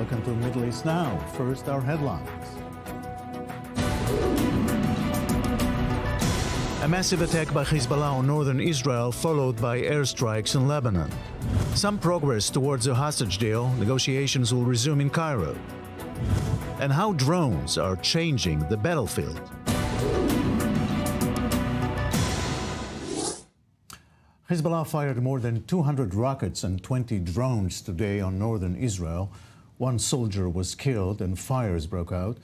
Welcome to Middle East Now. First, our headlines. A massive attack by Hezbollah on northern Israel, followed by airstrikes in Lebanon. Some progress towards a hostage deal. Negotiations will resume in Cairo. And how drones are changing the battlefield. Hezbollah fired more than 200 rockets and 20 drones today on northern Israel. One soldier was killed and fires broke out.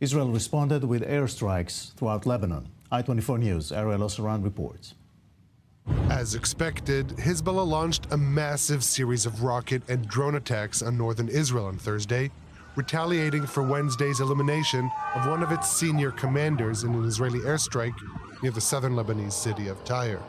Israel responded with airstrikes throughout Lebanon. I-24 News' Ariel Osseran reports. As expected, Hezbollah launched a massive series of rocket and drone attacks on northern Israel on Thursday, retaliating for Wednesday's elimination of one of its senior commanders in an Israeli airstrike near the southern Lebanese city of Tyre.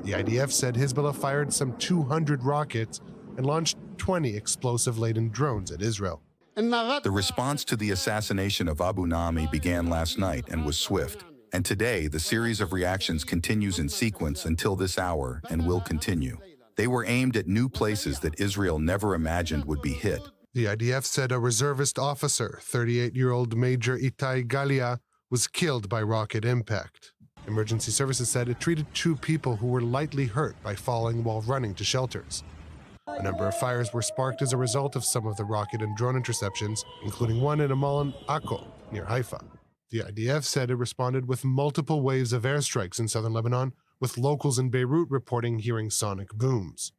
The IDF said Hezbollah fired some 200 rockets and launched 20 explosive-laden drones at Israel. The response to the assassination of Abu Nami began last night and was swift. And today, the series of reactions continues in sequence until this hour and will continue. They were aimed at new places that Israel never imagined would be hit. The IDF said a reservist officer, 38-year-old Major Itai Galia, was killed by rocket impact. Emergency services said it treated 2 people who were lightly hurt by falling while running to shelters. A number of fires were sparked as a result of some of the rocket and drone interceptions, including one in a mall in Akko, near Haifa. The IDF said it responded with multiple waves of airstrikes in southern Lebanon, with locals in Beirut reporting hearing sonic booms.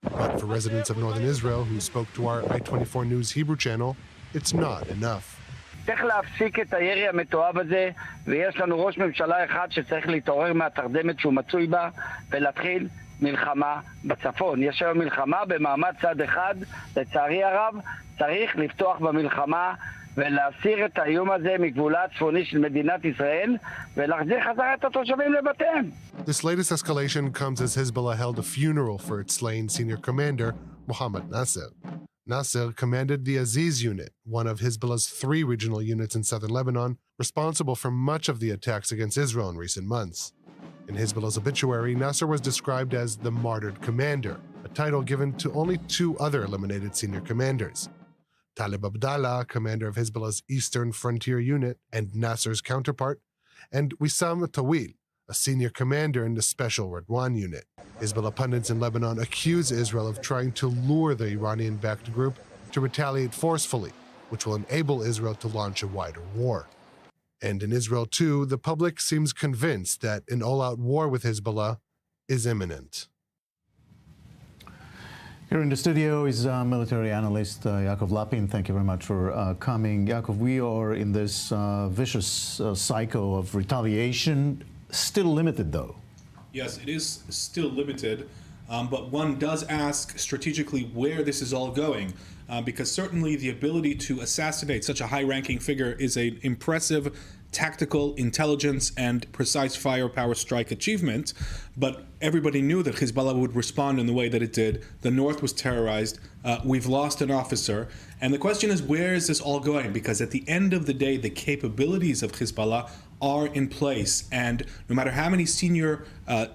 But for residents of northern Israel who spoke to our I-24 News Hebrew channel, it's not enough. צריך להפסיק את הירי המתועב הזה, ויש לנו ראש ממשלה אחד שצריך להתעורר מהתרדמת שהוא מצוי בה ולהתחיל מלחמה בצפון. יש היום מלחמה במעמד צד אחד, לצערי הרב צריך לפתוח במלחמה ולהסיר את האיום הזה מגבולה הצפוני של מדינת ישראל ולהחזיר חזרה את התושבים לבתיהם. This latest escalation comes as Hezbollah held a funeral for its slain senior commander, Mohammad Nasser. Nasser commanded the Aziz unit, one of Hezbollah's 3 regional units in southern Lebanon, responsible for much of the attacks against Israel in recent months. In Hezbollah's obituary, Nasser was described as the martyred commander, a title given to only 2 other eliminated senior commanders. Talib Abdallah, commander of Hezbollah's Eastern Frontier Unit and Nasser's counterpart, and Wissam Tawil, a senior commander in the Special Redwan Unit. Hezbollah pundits in Lebanon accuse Israel of trying to lure the Iranian-backed group to retaliate forcefully, which will enable Israel to launch a wider war. And in Israel, too, the public seems convinced that an all-out war with Hezbollah is imminent. Here in the studio is military analyst Yakov Lapin. Thank you very much for coming. Yakov, we are in this vicious cycle of retaliation, still limited though. Yes, it is still limited, but one does ask strategically where this is all going, because certainly the ability to assassinate such a high-ranking figure is an impressive tactical intelligence and precise firepower strike achievement, but everybody knew that Hezbollah would respond in the way that it did. The north was terrorized. We've lost an officer. And the question is, where is this all going? Because at the end of the day, the capabilities of Hezbollah are in place. And no matter how many senior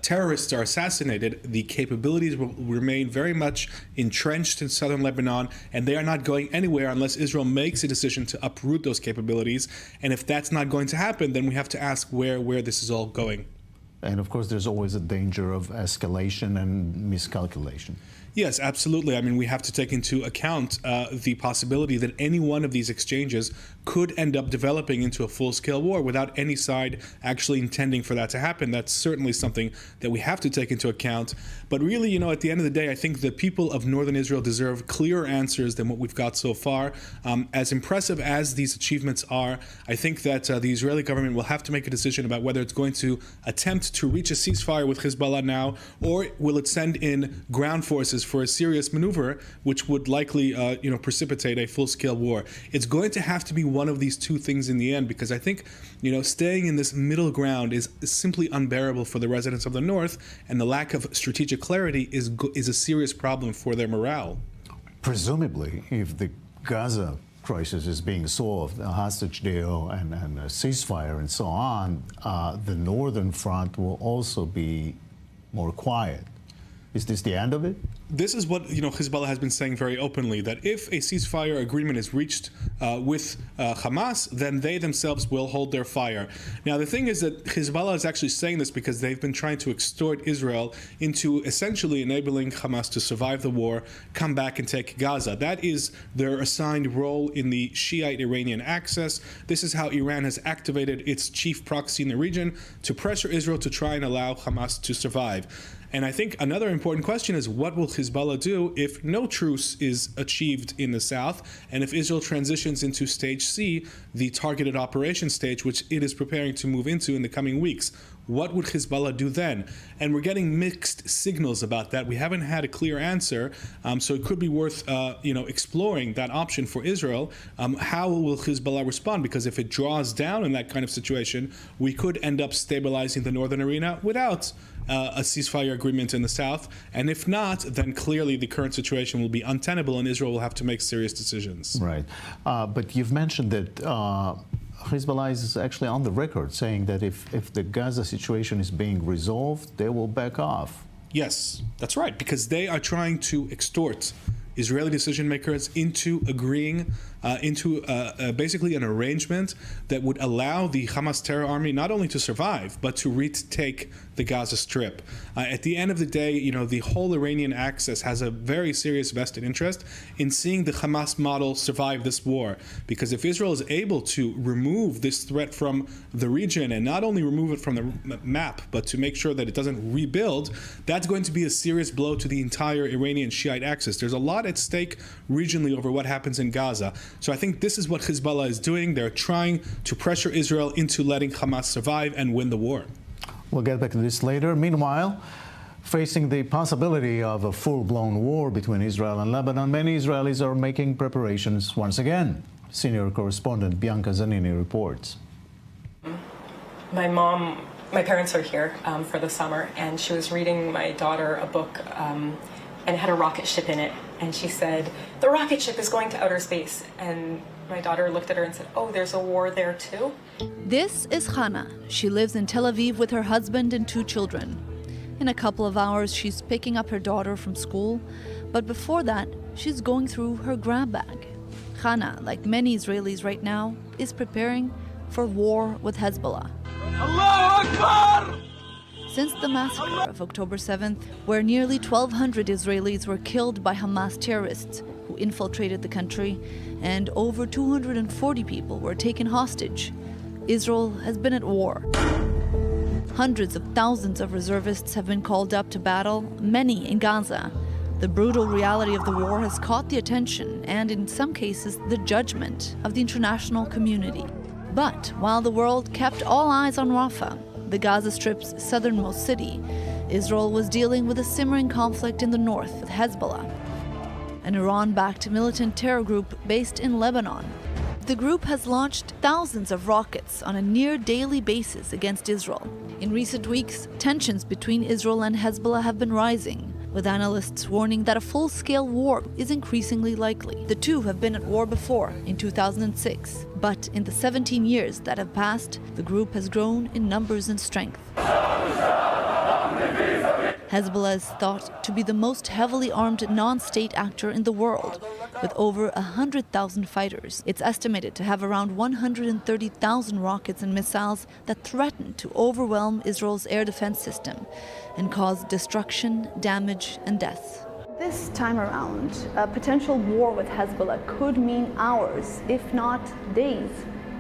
terrorists are assassinated, the capabilities will remain very much entrenched in southern Lebanon, and they are not going anywhere unless Israel makes a decision to uproot those capabilities. And if that's not going to happen, then we have to ask where this is all going. And of course, there's always a danger of escalation and miscalculation. Yes, absolutely. I mean, we have to take into account the possibility that any one of these exchanges could end up developing into a full-scale war without any side actually intending for that to happen. That's certainly something that we have to take into account. But really, you know, at the end of the day, I think the people of northern Israel deserve clearer answers than what we've got so far. As impressive as these achievements are, I think that the Israeli government will have to make a decision about whether it's going to attempt to reach a ceasefire with Hezbollah now, or will it send in ground forces for a serious maneuver, which would likely, precipitate a full-scale war. It's going to have to be one of these two things in the end, because I think, staying in this middle ground is simply unbearable for the residents of the north, and the lack of strategic clarity is a serious problem for their morale. Presumably, if the Gaza crisis is being solved, a hostage deal and a ceasefire and so on, the northern front will also be more quiet. Is this the end of it? This is what Hezbollah has been saying very openly, that if a ceasefire agreement is reached with Hamas, then they themselves will hold their fire. Now, the thing is that Hezbollah is actually saying this because they've been trying to extort Israel into essentially enabling Hamas to survive the war, come back and take Gaza. That is their assigned role in the Shiite Iranian axis. This is how Iran has activated its chief proxy in the region to pressure Israel to try and allow Hamas to survive. And I think another important question is, what will Hezbollah do if no truce is achieved in the south, and if Israel transitions into stage C, the targeted operation stage, which it is preparing to move into in the coming weeks? What would Hezbollah do then? And we're getting mixed signals about that. We haven't had a clear answer, so it could be worth exploring that option for Israel. How will Hezbollah respond? Because if it draws down in that kind of situation, we could end up stabilizing the northern arena without a ceasefire agreement in the south. And if not, then clearly the current situation will be untenable and Israel will have to make serious decisions. Right. But you've mentioned that Hezbollah is actually on the record saying that if the Gaza situation is being resolved, they will back off. Yes, that's right, because they are trying to extort Israeli decision makers into agreeing into basically an arrangement that would allow the Hamas terror army not only to survive, but to retake the Gaza Strip. At the end of the day, the whole Iranian axis has a very serious vested interest in seeing the Hamas model survive this war. Because if Israel is able to remove this threat from the region, and not only remove it from the map, but to make sure that it doesn't rebuild, that's going to be a serious blow to the entire Iranian Shiite axis. There's a lot at stake regionally over what happens in Gaza. So I think this is what Hezbollah is doing. They're trying to pressure Israel into letting Hamas survive and win the war. We'll get back to this later. Meanwhile, facing the possibility of a full-blown war between Israel and Lebanon, many Israelis are making preparations once again. Senior correspondent Bianca Zanini reports. My parents are here for the summer, and she was reading my daughter a book and it had a rocket ship in it. And she said, "The rocket ship is going to outer space." And my daughter looked at her and said, "Oh, there's a war there too?" This is Hannah. She lives in Tel Aviv with her husband and 2 children. In a couple of hours, she's picking up her daughter from school. But before that, she's going through her grab bag. Hannah, like many Israelis right now, is preparing for war with Hezbollah. Allahu Akbar! Since the massacre of October 7th, where nearly 1,200 Israelis were killed by Hamas terrorists who infiltrated the country, and over 240 people were taken hostage, Israel has been at war. Hundreds of thousands of reservists have been called up to battle, many in Gaza. The brutal reality of the war has caught the attention and, in some cases, the judgment of the international community. But while the world kept all eyes on Rafah, the Gaza Strip's southernmost city, Israel was dealing with a simmering conflict in the north with Hezbollah, an Iran-backed militant terror group based in Lebanon. The group has launched thousands of rockets on a near-daily basis against Israel. In recent weeks, tensions between Israel and Hezbollah have been rising, with analysts warning that a full-scale war is increasingly likely. The two have been at war before, in 2006, but in the 17 years that have passed, the group has grown in numbers and strength. Hezbollah is thought to be the most heavily armed non-state actor in the world, with over 100,000 fighters. It's estimated to have around 130,000 rockets and missiles that threaten to overwhelm Israel's air defense system and cause destruction, damage, and death. This time around, a potential war with Hezbollah could mean hours, if not days,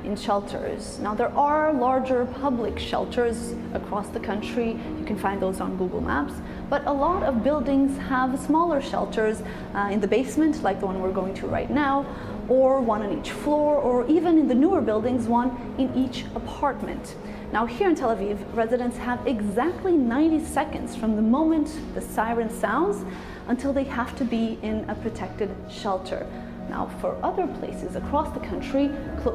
in shelters. Now, there are larger public shelters across the country. You can find those on Google Maps. But a lot of buildings have smaller shelters in the basement, like the one we're going to right now, or one on each floor, or even in the newer buildings, one in each apartment. Now, here in Tel Aviv, residents have exactly 90 seconds from the moment the siren sounds until they have to be in a protected shelter. Now, for other places across the country,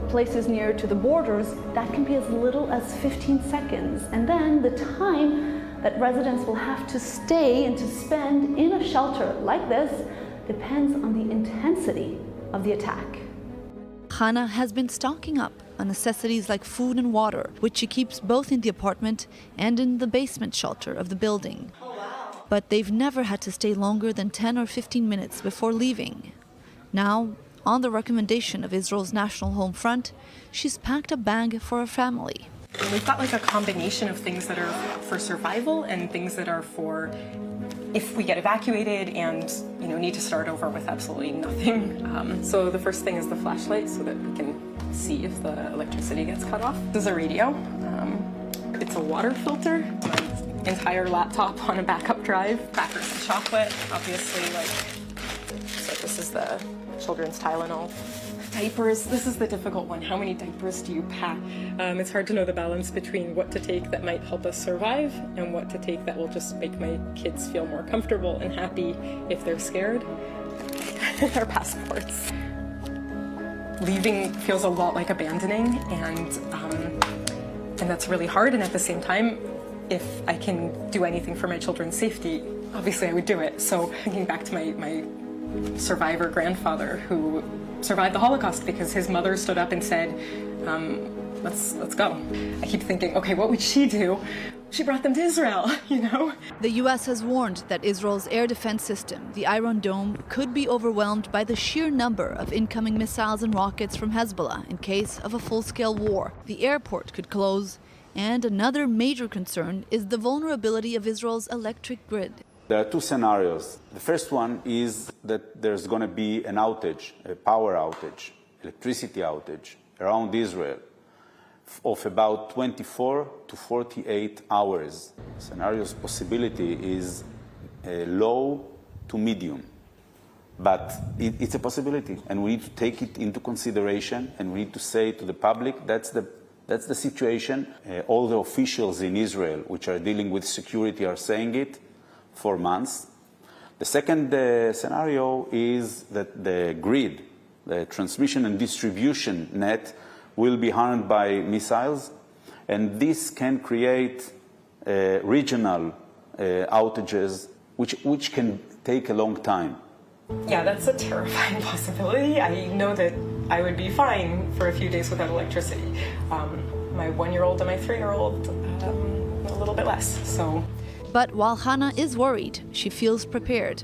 places near to the borders, that can be as little as 15 seconds. And then the time that residents will have to stay and to spend in a shelter like this depends on the intensity of the attack. Hannah has been stocking up on necessities like food and water, which she keeps both in the apartment and in the basement shelter of the building. but they've never had to stay longer than 10 or 15 minutes before leaving. Now, on the recommendation of Israel's National Home Front, she's packed a bag for her family. We've got like a combination of things that are for survival and things that are for if we get evacuated and need to start over with absolutely nothing. So the first thing is the flashlight so that we can see if the electricity gets cut off. This is a radio. It's a water filter. My entire laptop on a backup drive. Crackers and chocolate, obviously. So this is the children's Tylenol. Diapers, this is the difficult one. How many diapers do you pack? It's hard to know the balance between what to take that might help us survive and what to take that will just make my kids feel more comfortable and happy if they're scared. Our passports. Leaving feels a lot like abandoning, and that's really hard. And at the same time, if I can do anything for my children's safety, obviously I would do it. So thinking back to my survivor grandfather who survived the Holocaust because his mother stood up and said, let's go. I keep thinking, okay, what would she do? She brought them to Israel, The U.S. has warned that Israel's air defense system, the Iron Dome, could be overwhelmed by the sheer number of incoming missiles and rockets from Hezbollah in case of a full-scale war. The airport could close, and another major concern is the vulnerability of Israel's electric grid. There are two scenarios. The first one is that there's going to be an outage, a power outage, electricity outage around Israel of about 24 to 48 hours. The scenario's possibility is low to medium, but it's a possibility, and we need to take it into consideration, and we need to say to the public that's the situation. All the officials in Israel which are dealing with security are saying it for months. The second scenario is that the grid, the transmission and distribution net, will be harmed by missiles, and this can create regional outages, which can take a long time. Yeah, that's a terrifying possibility. I know that I would be fine for a few days without electricity. My 1-year-old and my 3-year-old, a little bit less, so. But while Hannah is worried, she feels prepared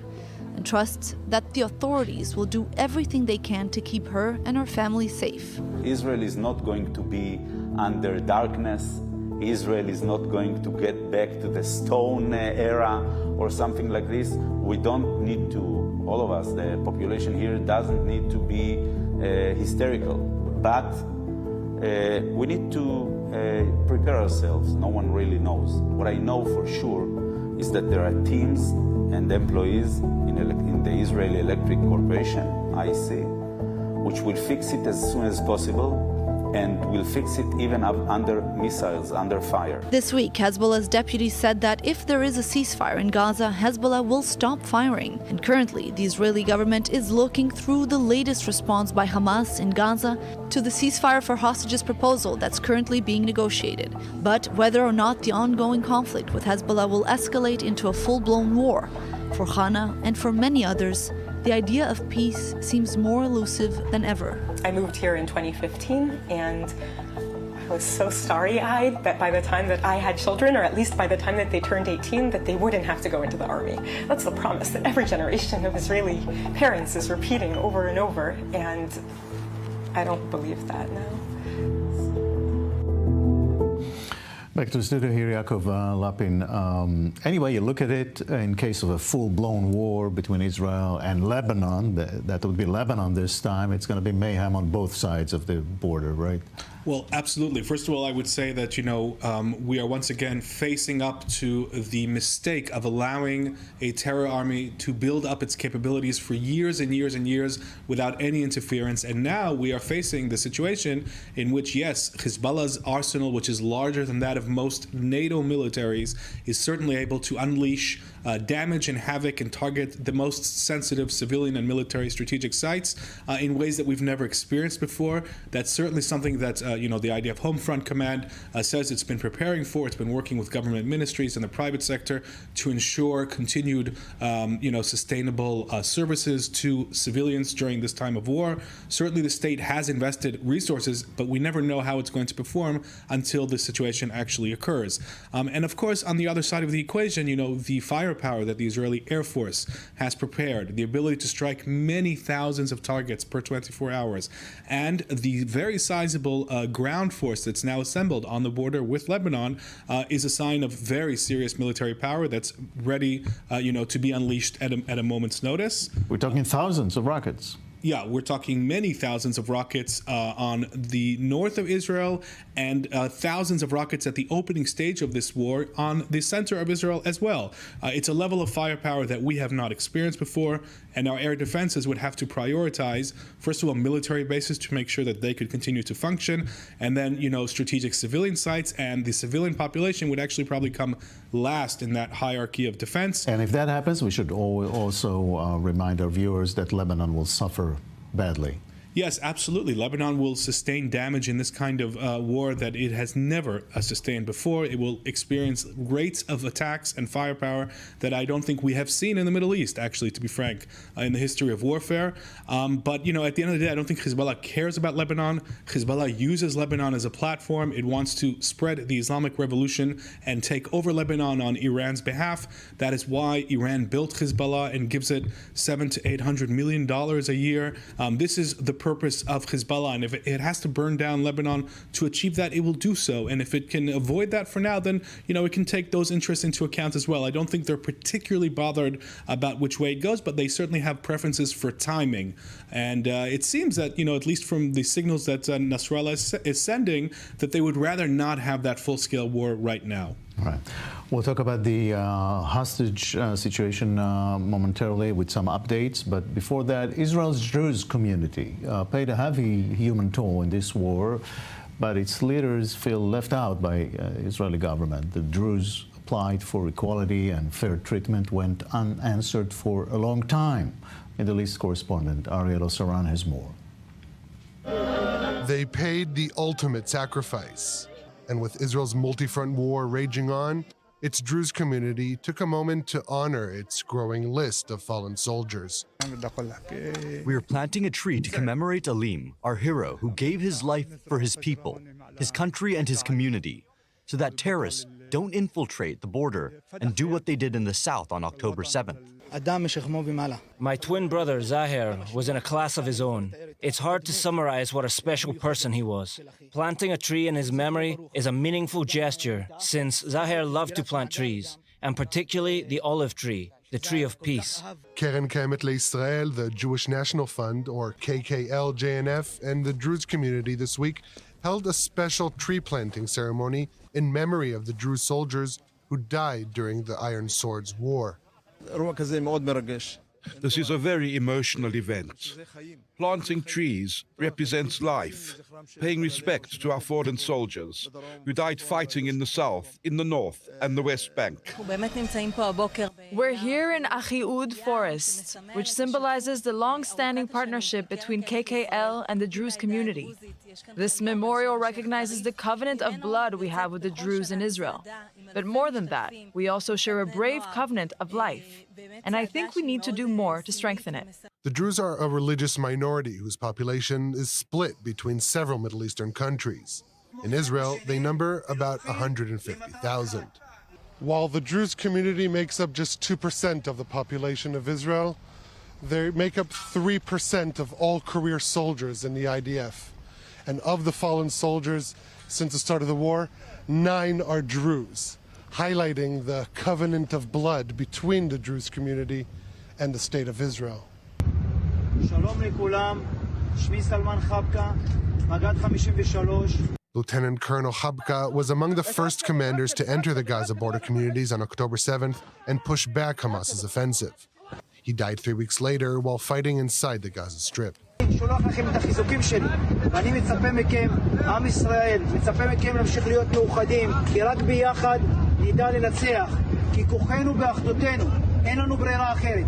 and trusts that the authorities will do everything they can to keep her and her family safe. Israel is not going to be under darkness. Israel is not going to get back to the stone era or something like this. We don't need to, all of us, the population here doesn't need to be hysterical. But we need to prepare ourselves. No one really knows. What I know for sure is that there are teams and employees in the Israeli Electric Corporation, IC, which will fix it as soon as possible, and will fix it even up under missiles, under fire. This week, Hezbollah's deputy said that if there is a ceasefire in Gaza, Hezbollah will stop firing. And currently, the Israeli government is looking through the latest response by Hamas in Gaza to the ceasefire for hostages proposal that's currently being negotiated. But whether or not the ongoing conflict with Hezbollah will escalate into a full-blown war, for Hannah and for many others, the idea of peace seems more elusive than ever. I moved here in 2015, and I was so starry-eyed that by the time that I had children, or at least by the time that they turned 18, that they wouldn't have to go into the army. That's the promise that every generation of Israeli parents is repeating over and over, and I don't believe that now. Back to the studio here, Yakov Lapin. Anyway, you look at it, in case of a full-blown war between Israel and Lebanon, that would be Lebanon this time, it's going to be mayhem on both sides of the border, right? Well, absolutely. First of all, I would say that, we are once again facing up to the mistake of allowing a terror army to build up its capabilities for years and years and years without any interference. And now we are facing the situation in which, yes, Hezbollah's arsenal, which is larger than that of most NATO militaries, is certainly able to unleash damage and havoc and target the most sensitive civilian and military strategic sites in ways that we've never experienced before. That's certainly something that the idea of Home Front Command says it's been preparing for. It's been working with government ministries and the private sector to ensure continued, sustainable services to civilians during this time of war. Certainly the state has invested resources, but we never know how it's going to perform until the situation actually occurs. And of course, on the other side of the equation, the firepower firepower that the Israeli Air Force has prepared, the ability to strike many thousands of targets per 24 hours, and the very sizable ground force that's now assembled on the border with Lebanon is a sign of very serious military power that's ready, to be unleashed at a moment's notice. We're talking thousands of rockets. Yeah, we're talking many thousands of rockets on the north of Israel and thousands of rockets at the opening stage of this war on the center of Israel as well. It's a level of firepower that we have not experienced before, and our air defenses would have to prioritize, first of all, military bases to make sure that they could continue to function, and then, strategic civilian sites, and the civilian population would actually probably come last in that hierarchy of defense. And if that happens, we should also remind our viewers that Lebanon will suffer badly. Yes, absolutely. Lebanon will sustain damage in this kind of war that it has never sustained before. It will experience rates of attacks and firepower that I don't think we have seen in the Middle East, actually, to be frank, in the history of warfare. But, at the end of the day, I don't think Hezbollah cares about Lebanon. Hezbollah uses Lebanon as a platform. It wants to spread the Islamic Revolution and take over Lebanon on Iran's behalf. That is why Iran built Hezbollah and gives it $700 to $800 million a year. This is the purpose of Hezbollah, and if it has to burn down Lebanon to achieve that, it will do so. And if it can avoid that for now, then it can take those interests into account as well. I don't think they're particularly bothered about which way it goes, but they certainly have preferences for timing. And it seems that at least from the signals that Nasrallah is sending, that they would rather not have that full-scale war right now. All right. We'll talk about the hostage situation momentarily with some updates. But before that, Israel's Druze community paid a heavy human toll in this war, but its leaders feel left out by Israeli government. The Druze applied for equality and fair treatment went unanswered for a long time. Middle East correspondent Ariel Osaran has more. They paid the ultimate sacrifice. And with Israel's multi-front war raging on, its Druze community took a moment to honor its growing list of fallen soldiers. We are planting a tree to commemorate Alim, our hero who gave his life for his people, his country and his community, so that terrorists don't infiltrate the border and do what they did in the south on October 7th. My twin brother, Zahir, was in a class of his own. It's hard to summarize what a special person he was. Planting a tree in his memory is a meaningful gesture, since Zahir loved to plant trees, and particularly the olive tree, the tree of peace. Keren Kayemet LeIsrael, the Jewish National Fund, or KKL-JNF, and the Druze community this week held a special tree planting ceremony in memory of the Druze soldiers who died during the Iron Swords War. This is a very emotional event. Planting trees represents life, paying respect to our fallen soldiers who died fighting in the south, in the north, and the West Bank. We're here in Achiud Forest, which symbolizes the long-standing partnership between KKL and the Druze community. This memorial recognizes the covenant of blood we have with the Druze in Israel. But more than that, we also share a brave covenant of life. And I think we need to do more to strengthen it. The Druze are a religious minority whose population is split between several Middle Eastern countries. In Israel, they number about 150,000. While the Druze community makes up just 2% of the population of Israel, they make up 3% of all career soldiers in the IDF. And of the fallen soldiers since the start of the war, 9 are Druze, highlighting the covenant of blood between the Druze community and the State of Israel. Lieutenant Colonel Chabka was among the first commanders to enter the Gaza border communities on October 7th and push back Hamas's offensive. He died 3 weeks later while fighting inside the Gaza Strip. שולח לכם את החיזוקים שלי, ואני מצפה מכם, עם ישראל, מצפה מכם להמשיך להיות מאוחדים, כי רק ביחד נדע לנצח, כי כוחנו באחדותנו, אין לנו ברירה אחרת.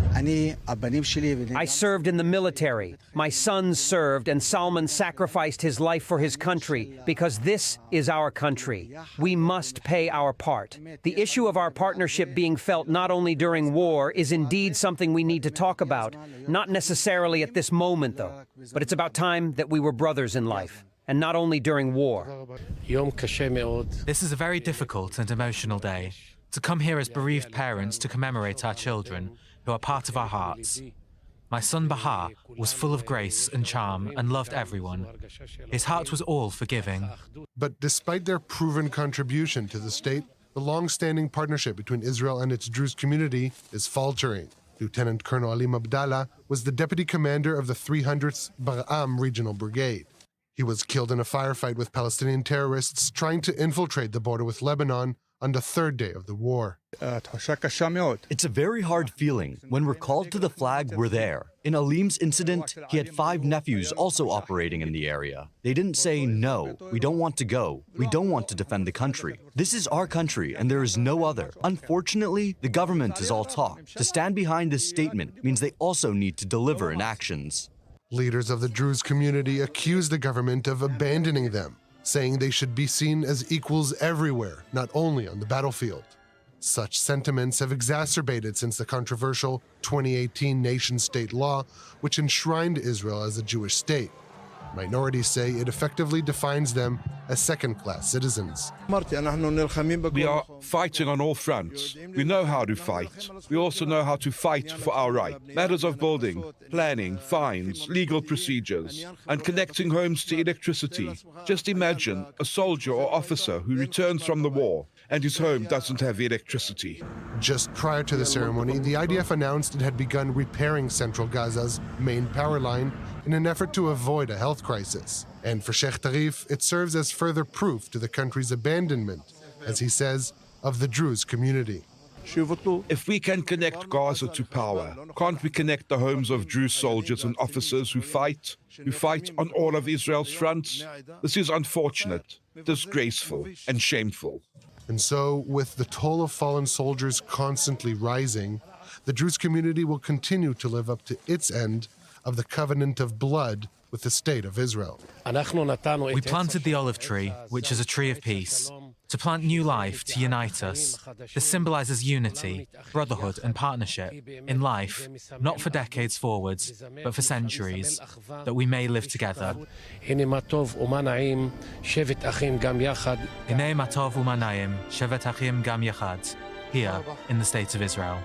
I served in the military. My sons served, and Salman sacrificed his life for his country, because this is our country. We must pay our part. The issue of our partnership being felt not only during war is indeed something we need to talk about, not necessarily at this moment, though. But it's about time that we were brothers in life, and not only during war. This is a very difficult and emotional day. to come here as bereaved parents to commemorate our children, who are part of our hearts. My son Bahar was full of grace and charm and loved everyone. His heart was all forgiving. But despite their proven contribution to the state, the long-standing partnership between Israel and its Druze community is faltering. Lieutenant Colonel Ali Abdallah was the deputy commander of the 300th Bar'am Regional Brigade. He was killed in a firefight with Palestinian terrorists trying to infiltrate the border with Lebanon on the third day of the war. It's a very hard feeling. When we're called to the flag, we're there. In Alim's incident, he had 5 nephews also operating in the area. They didn't say, no, we don't want to go. We don't want to defend the country. This is our country, and there is no other. Unfortunately, the government is all talk. To stand behind this statement means they also need to deliver in actions. Leaders of the Druze community accuse the government of abandoning them, saying they should be seen as equals everywhere, not only on the battlefield. Such sentiments have exacerbated since the controversial 2018 nation-state law, which enshrined Israel as a Jewish state. Minorities say it effectively defines them as second-class citizens. We are fighting on all fronts. We know how to fight. We also know how to fight for our right. Matters of building, planning, fines, legal procedures, and connecting homes to electricity. Just imagine a soldier or officer who returns from the war and his home doesn't have electricity. Just prior to the ceremony, the IDF announced it had begun repairing central Gaza's main power line in an effort to avoid a health crisis. And for Sheikh Tarif, it serves as further proof to the country's abandonment, as he says, of the Druze community. If we can connect Gaza to power, can't we connect the homes of Druze soldiers and officers who fight on all of Israel's fronts? This is unfortunate, disgraceful, and shameful. And so, with the toll of fallen soldiers constantly rising, the Druze community will continue to live up to its end of the covenant of blood with the state of Israel. We planted the olive tree, which is a tree of peace, to plant new life, to unite us. This symbolizes unity, brotherhood, and partnership in life, not for decades forwards, but for centuries, that we may live together. Hinei matov u'mana'im, shevet achim gam yachad, here in the state of Israel.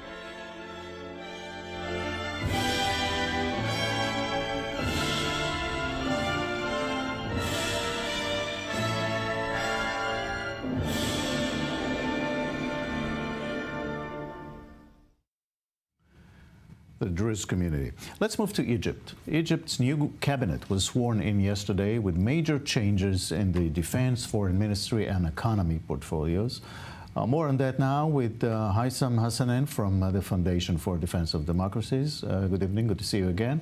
The Druze community. Let's move to Egypt. Egypt's new cabinet was sworn in yesterday with major changes in the defense, foreign ministry, and economy portfolios. More on that now with Haitham Hassanein from the Foundation for Defense of Democracies. Good evening, good to see you again.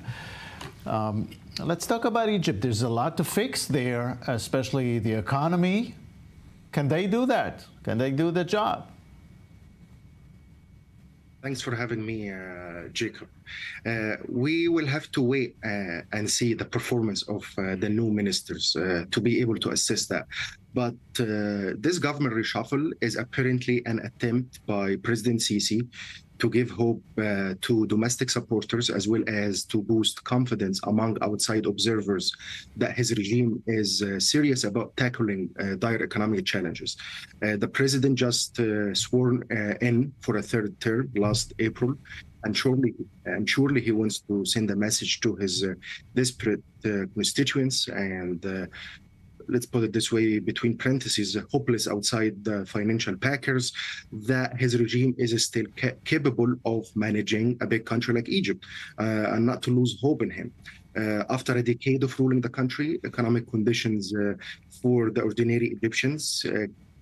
Let's talk about Egypt. There's a lot to fix there, especially the economy. Can they do that? Can they do the job? Thanks for having me, Jacob. We will have to wait and see the performance of the new ministers to be able to assess that. But this government reshuffle is apparently an attempt by President Sisi to give hope to domestic supporters as well as to boost confidence among outside observers that his regime is serious about tackling dire economic challenges. The president just sworn in for a third term last April, and surely he wants to send a message to his desperate constituents and let's put it this way, between parentheses, hopeless outside the financial packers, that his regime is still capable of managing a big country like Egypt, and not to lose hope in him. After a decade of ruling the country, economic conditions for the ordinary Egyptians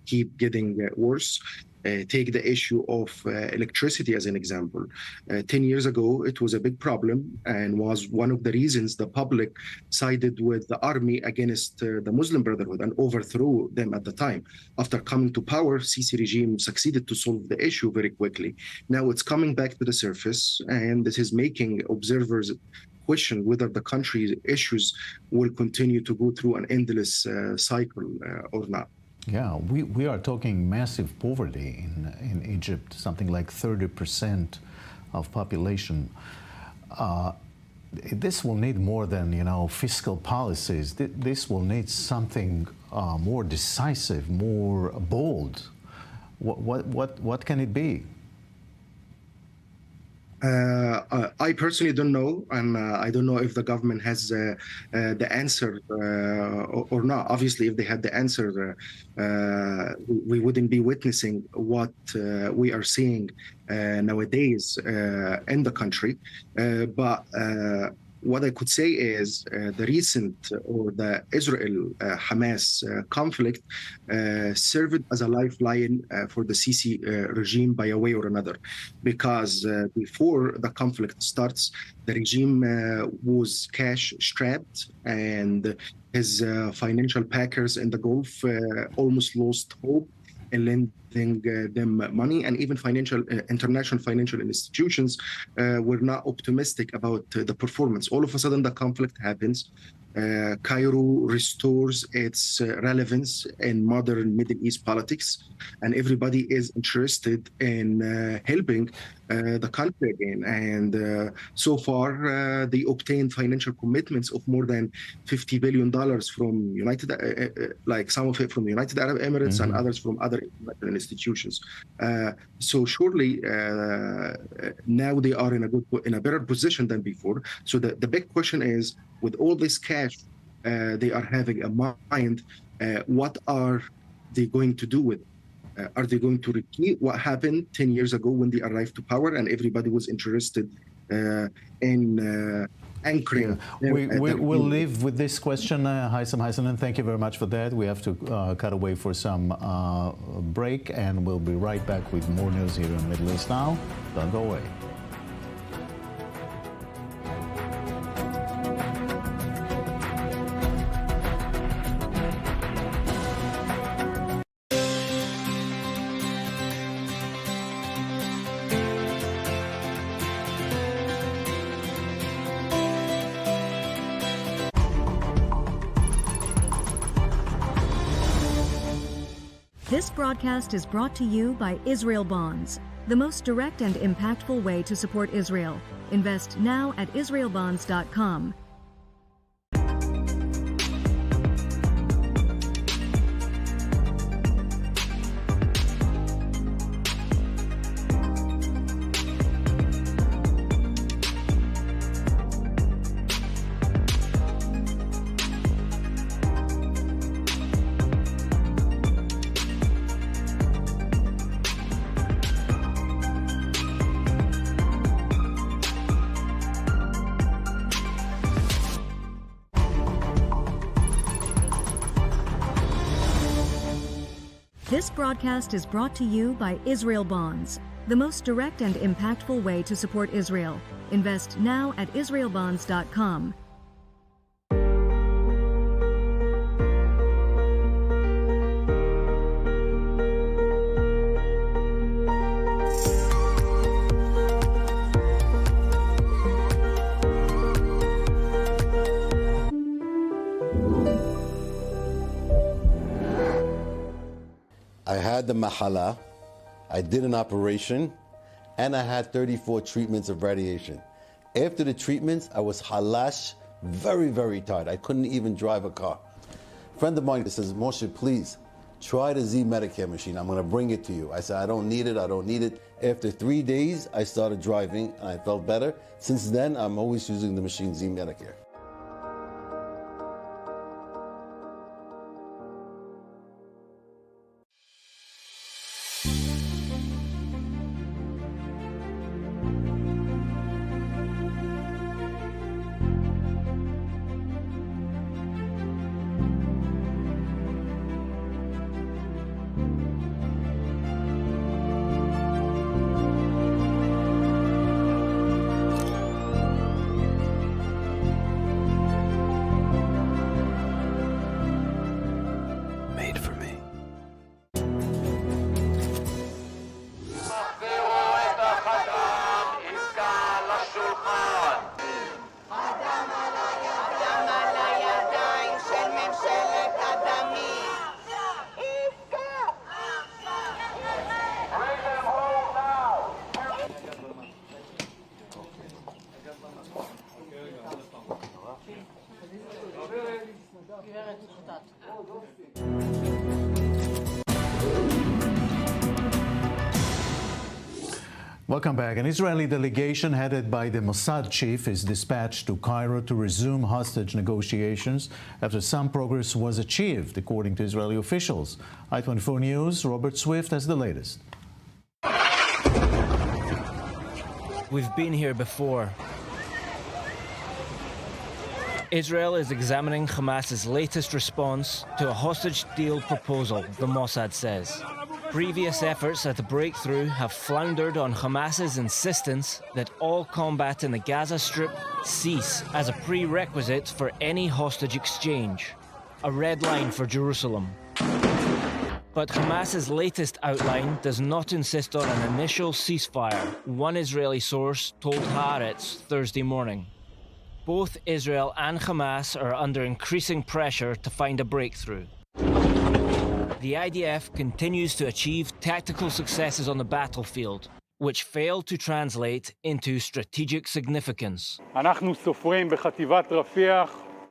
keep getting worse. Take the issue of electricity as an example. 10 years ago, it was a big problem and was one of the reasons the public sided with the army against the Muslim Brotherhood and overthrew them at the time. After coming to power, Sisi regime succeeded to solve the issue very quickly. Now it's coming back to the surface, and this is making observers question whether the country's issues will continue to go through an endless cycle or not. Yeah, we are talking massive poverty in Egypt, something like 30% of population. This will need more than, fiscal policies. This will need something more decisive, more bold. What can it be? I personally don't know, and I don't know if the government has the answer or not. Obviously, if they had the answer, we wouldn't be witnessing what we are seeing nowadays in the country. But what I could say is the recent or the Israel-Hamas conflict served as a lifeline for the Sisi regime by a way or another, because before the conflict starts, the regime was cash-strapped, and his financial packers in the Gulf almost lost hope in lending them money, and even international financial institutions were not optimistic about the performance. All of a sudden, the conflict happens. Cairo restores its relevance in modern Middle East politics, and everybody is interested in helping the country again. And so far, they obtained financial commitments of more than $50 billion from like some of it from the United Arab Emirates and others from other international institutions. So surely now they are in a better position than before. So the big question is, with all this cash they are having in mind, what are they going to do with it? Are they going to repeat what happened 10 years ago when they arrived to power and everybody was interested in anchoring? We'll leave with this question, Haitham, and thank you very much for that. We have to cut away for some break, and we'll be right back with more news here in the Middle East Now. Don't go away. This broadcast is brought to you by Israel Bonds, the most direct and impactful way to support Israel. Invest now at israelbonds.com. This broadcast is brought to you by Israel Bonds, the most direct and impactful way to support Israel. Invest now at israelbonds.com. I had the mahala, I did an operation, and I had 34 treatments of radiation. After the treatments, I was halash, very, very tired. I couldn't even drive a car. A friend of mine says, Moshe, please, try the Z Medicare machine. I'm gonna bring it to you. I said, I don't need it, I don't need it. After 3 days, I started driving and I felt better. Since then, I'm always using the machine Z Medicare. Welcome back. An Israeli delegation headed by the Mossad chief is dispatched to Cairo to resume hostage negotiations after some progress was achieved, according to Israeli officials. I-24 News' Robert Swift has the latest. We've been here before. Israel is examining Hamas's latest response to a hostage deal proposal, the Mossad says. Previous efforts at a breakthrough have floundered on Hamas's insistence that all combat in the Gaza Strip cease as a prerequisite for any hostage exchange, a red line for Jerusalem. But Hamas's latest outline does not insist on an initial ceasefire, one Israeli source told Haaretz Thursday morning. Both Israel and Hamas are under increasing pressure to find a breakthrough. The IDF continues to achieve tactical successes on the battlefield, which fail to translate into strategic significance. In the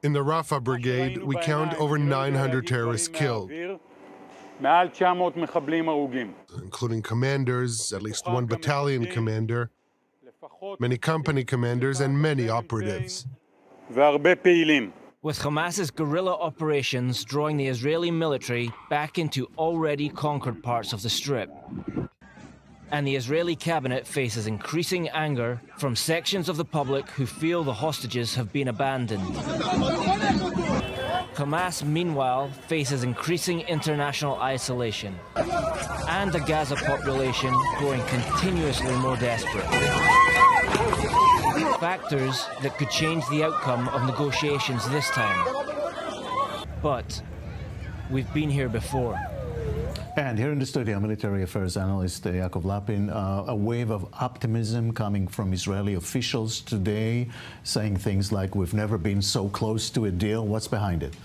Rafah brigade, we count over 900 terrorists killed, including commanders, at least one battalion commander, many company commanders, and many operatives. With Hamas's guerrilla operations drawing the Israeli military back into already conquered parts of the Strip. And the Israeli cabinet faces increasing anger from sections of the public who feel the hostages have been abandoned. Hamas, meanwhile, faces increasing international isolation and the Gaza population growing continuously more desperate. Factors that could change the outcome of negotiations this time. But we've been here before. And here in the studio, military affairs analyst Yakov Lapin, a wave of optimism coming from Israeli officials today, saying things like, we've never been so close to a deal. What's behind it?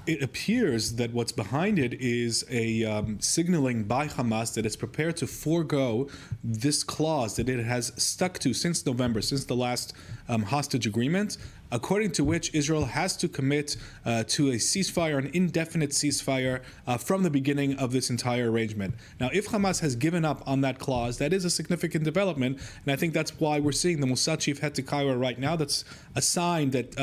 It appears that what's behind it is a signaling by Hamas that it's prepared to forego this clause that it has stuck to since November, since the last hostage agreement, according to which Israel has to commit to a ceasefire, an indefinite ceasefire, from the beginning of this entire arrangement. Now, if Hamas has given up on that clause, that is a significant development, and I think that's why we're seeing the Mossad chief head to Cairo right now. That's a sign that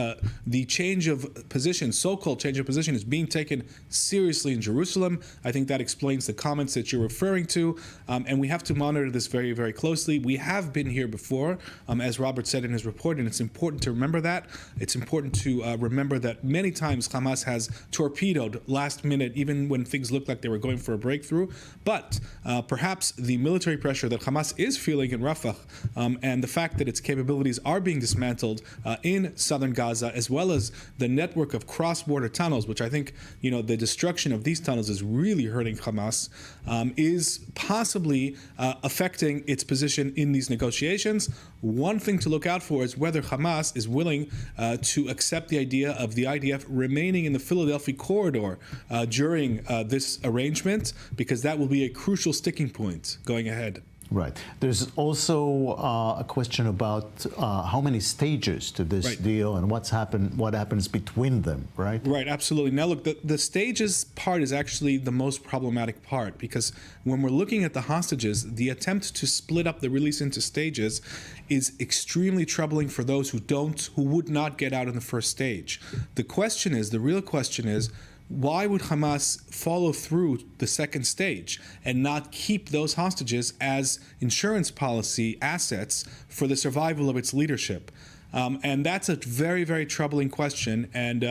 the change of position, so-called change of position, is being taken seriously in Jerusalem. I think that explains the comments that you're referring to, and we have to monitor this very, very closely. We have been here before, as Robert said in his report, and it's important to remember that. It's important to remember that many times Hamas has torpedoed last minute, even when things looked like they were going for a breakthrough. But perhaps the military pressure that Hamas is feeling in Rafah and the fact that its capabilities are being dismantled in southern Gaza, as well as the network of cross-border tunnels, which I think, the destruction of these tunnels is really hurting Hamas, is possibly affecting its position in these negotiations. One thing to look out for is whether Hamas is willing to accept the idea of the IDF remaining in the Philadelphia corridor during this arrangement, because that will be a crucial sticking point going ahead. Right. There's also a question about how many stages to this deal and what happens between them, right? Right, absolutely. Now, look, the stages part is actually the most problematic part, because when we're looking at the hostages, the attempt to split up the release into stages is extremely troubling for those who would not get out in the first stage. The real question is, why would Hamas follow through the second stage and not keep those hostages as insurance policy assets for the survival of its leadership? And that's a very, very troubling question. And,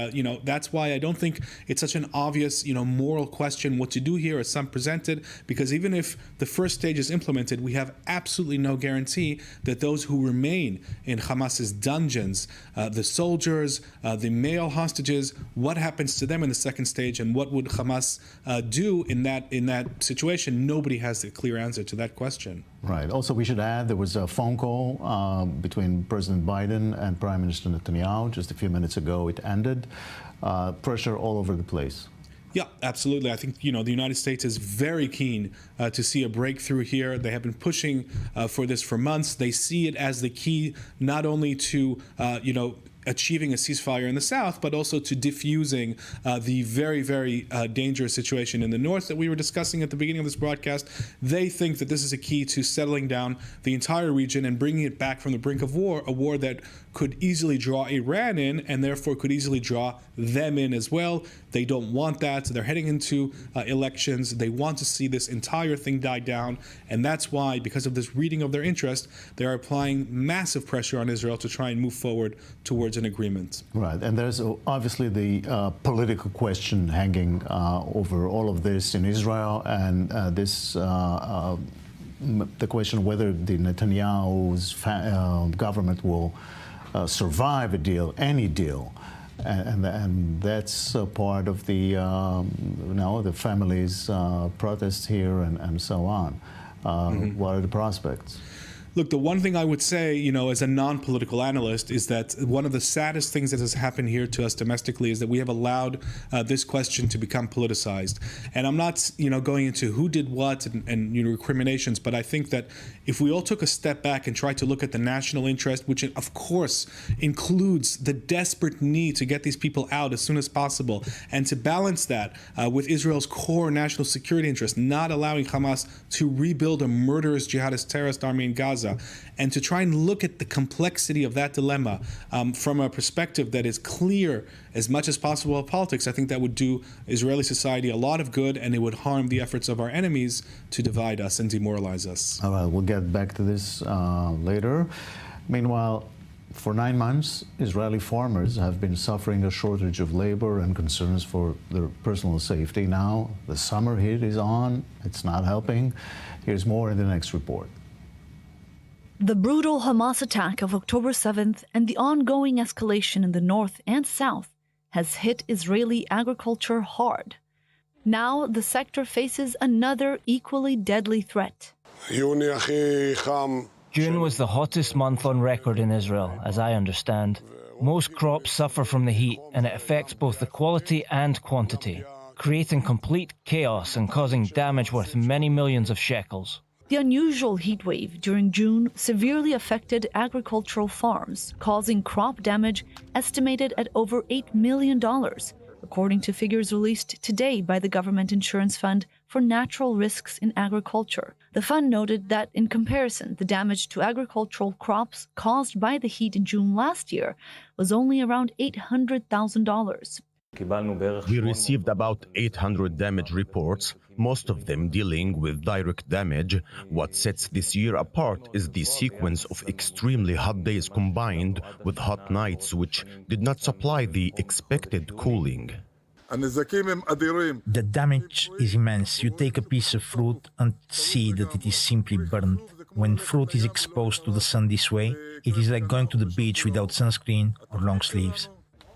that's why I don't think it's such an obvious, moral question what to do here, as some presented, because even if the first stage is implemented, we have absolutely no guarantee that those who remain in Hamas's dungeons, the soldiers, the male hostages, what happens to them in the second stage, and what would Hamas do in that situation? Nobody has a clear answer to that question. Right. Also, we should add there was a phone call between President Biden and Prime Minister Netanyahu just a few minutes ago. It ended. Pressure all over the place. Yeah, absolutely. I think, the United States is very keen to see a breakthrough here. They have been pushing for this for months. They see it as the key not only to, achieving a ceasefire in the south, but also to diffusing the very, very dangerous situation in the north that we were discussing at the beginning of this broadcast. They think that this is a key to settling down the entire region and bringing it back from the brink of war, a war that could easily draw Iran in and therefore could easily draw them in as well. They don't want that. They're heading into elections. They want to see this entire thing die down. And that's why, because of this reading of their interest, they are applying massive pressure on Israel to try and move forward towards an agreement. Right. And there's obviously the political question hanging over all of this in Israel, and the question whether the Netanyahu's government will survive a deal, any deal. And that's part of the the family's protests here and so on. What are the prospects? Look, the one thing I would say, as a non-political analyst, is that one of the saddest things that has happened here to us domestically is that we have allowed this question to become politicized. And I'm not, going into who did what and recriminations, but I think that if we all took a step back and tried to look at the national interest, which of course includes the desperate need to get these people out as soon as possible, and to balance that with Israel's core national security interest, not allowing Hamas to rebuild a murderous jihadist terrorist army in Gaza, and to try and look at the complexity of that dilemma from a perspective that is clear as much as possible of politics, I think that would do Israeli society a lot of good, and it would harm the efforts of our enemies to divide us and demoralize us. All right, we'll get back to this later. Meanwhile, for 9 months, Israeli farmers have been suffering a shortage of labor and concerns for their personal safety. Now, the summer heat is on. It's not helping. Here's more in the next report. The brutal Hamas attack of October 7th and the ongoing escalation in the north and south has hit Israeli agriculture hard. Now the sector faces another equally deadly threat. June was the hottest month on record in Israel, as I understand. Most crops suffer from the heat, and it affects both the quality and quantity, creating complete chaos and causing damage worth many millions of shekels. The unusual heat wave during June severely affected agricultural farms, causing crop damage estimated at over $8 million, according to figures released today by the Government Insurance Fund for Natural Risks in Agriculture. The fund noted that, in comparison, the damage to agricultural crops caused by the heat in June last year was only around $800,000. We received about 800 damage reports, most of them dealing with direct damage. What sets this year apart is the sequence of extremely hot days combined with hot nights, which did not supply the expected cooling. The damage is immense. You take a piece of fruit and see that it is simply burnt. When fruit is exposed to the sun this way, it is like going to the beach without sunscreen or long sleeves.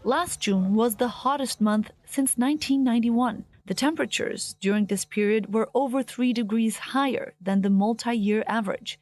Last June was the hottest month since 1991. The temperatures during this period were over 3 degrees higher than the multi-year average.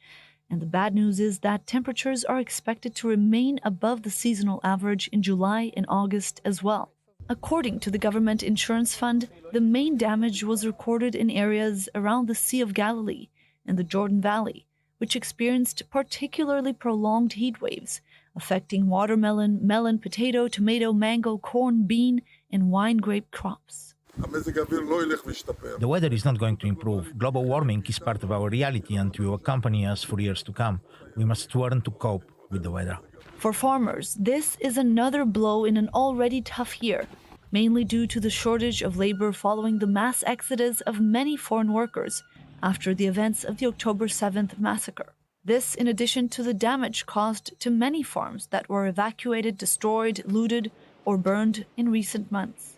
And the bad news is that temperatures are expected to remain above the seasonal average in July and August as well. According to the Government Insurance Fund, the main damage was recorded in areas around the Sea of Galilee and the Jordan Valley, which experienced particularly prolonged heat waves, affecting watermelon, melon, potato, tomato, mango, corn, bean, and wine grape crops. The weather is not going to improve. Global warming is part of our reality and will accompany us for years to come. We must learn to cope with the weather. For farmers, this is another blow in an already tough year, mainly due to the shortage of labor following the mass exodus of many foreign workers after the events of the October 7th massacre. This in addition to the damage caused to many farms that were evacuated, destroyed, looted, or burned in recent months.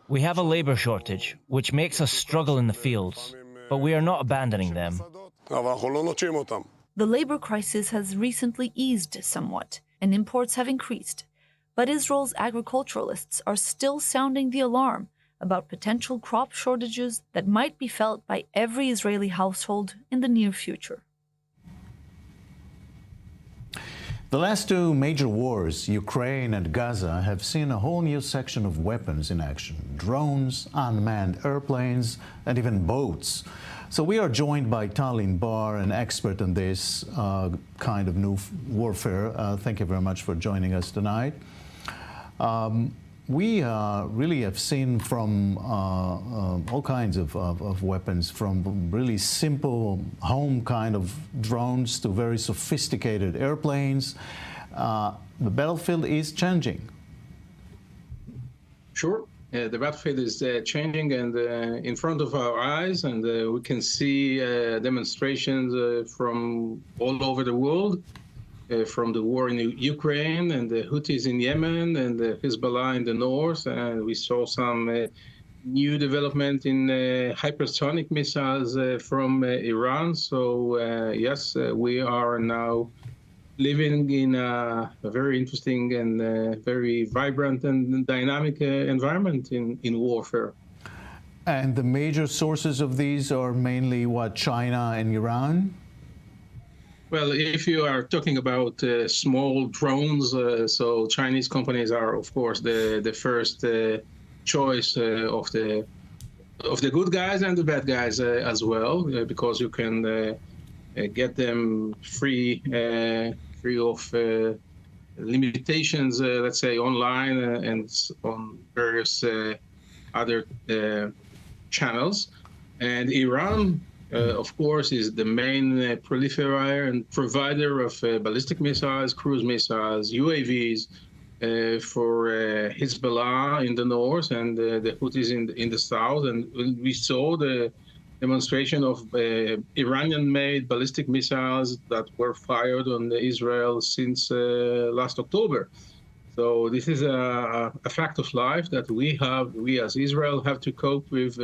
We have a labor shortage, which makes us struggle in the fields, but we are not abandoning them. The labor crisis has recently eased somewhat, and imports have increased. But Israel's agriculturalists are still sounding the alarm about potential crop shortages that might be felt by every Israeli household in the near future. The last two major wars, Ukraine and Gaza, have seen a whole new section of weapons in action. Drones, unmanned airplanes, and even boats. So we are joined by Lain, an expert in this kind of new warfare. Thank you very much for joining us tonight. We really have seen from all kinds of weapons, from really simple home kind of drones to very sophisticated airplanes. The battlefield is changing. Sure. The battlefield is changing and in front of our eyes, and we can see demonstrations from all over the world, from the war in Ukraine and the Houthis in Yemen and the Hezbollah in the north. And we saw some new development in hypersonic missiles from Iran. So yes, we are now living in a very interesting and very vibrant and dynamic environment in warfare. And the major sources of these are mainly what, China and Iran? Well, if you are talking about small drones, so Chinese companies are, of course, the first choice of the good guys and the bad guys as well, because you can get them free of limitations, let's say, online and on various other channels. And Iran, of course, is the main proliferator and provider of ballistic missiles, cruise missiles, UAVs for Hezbollah in the north and the Houthis in the south. And we saw the demonstration of Iranian-made ballistic missiles that were fired on Israel since last October. So this is a fact of life that we as Israel have to cope with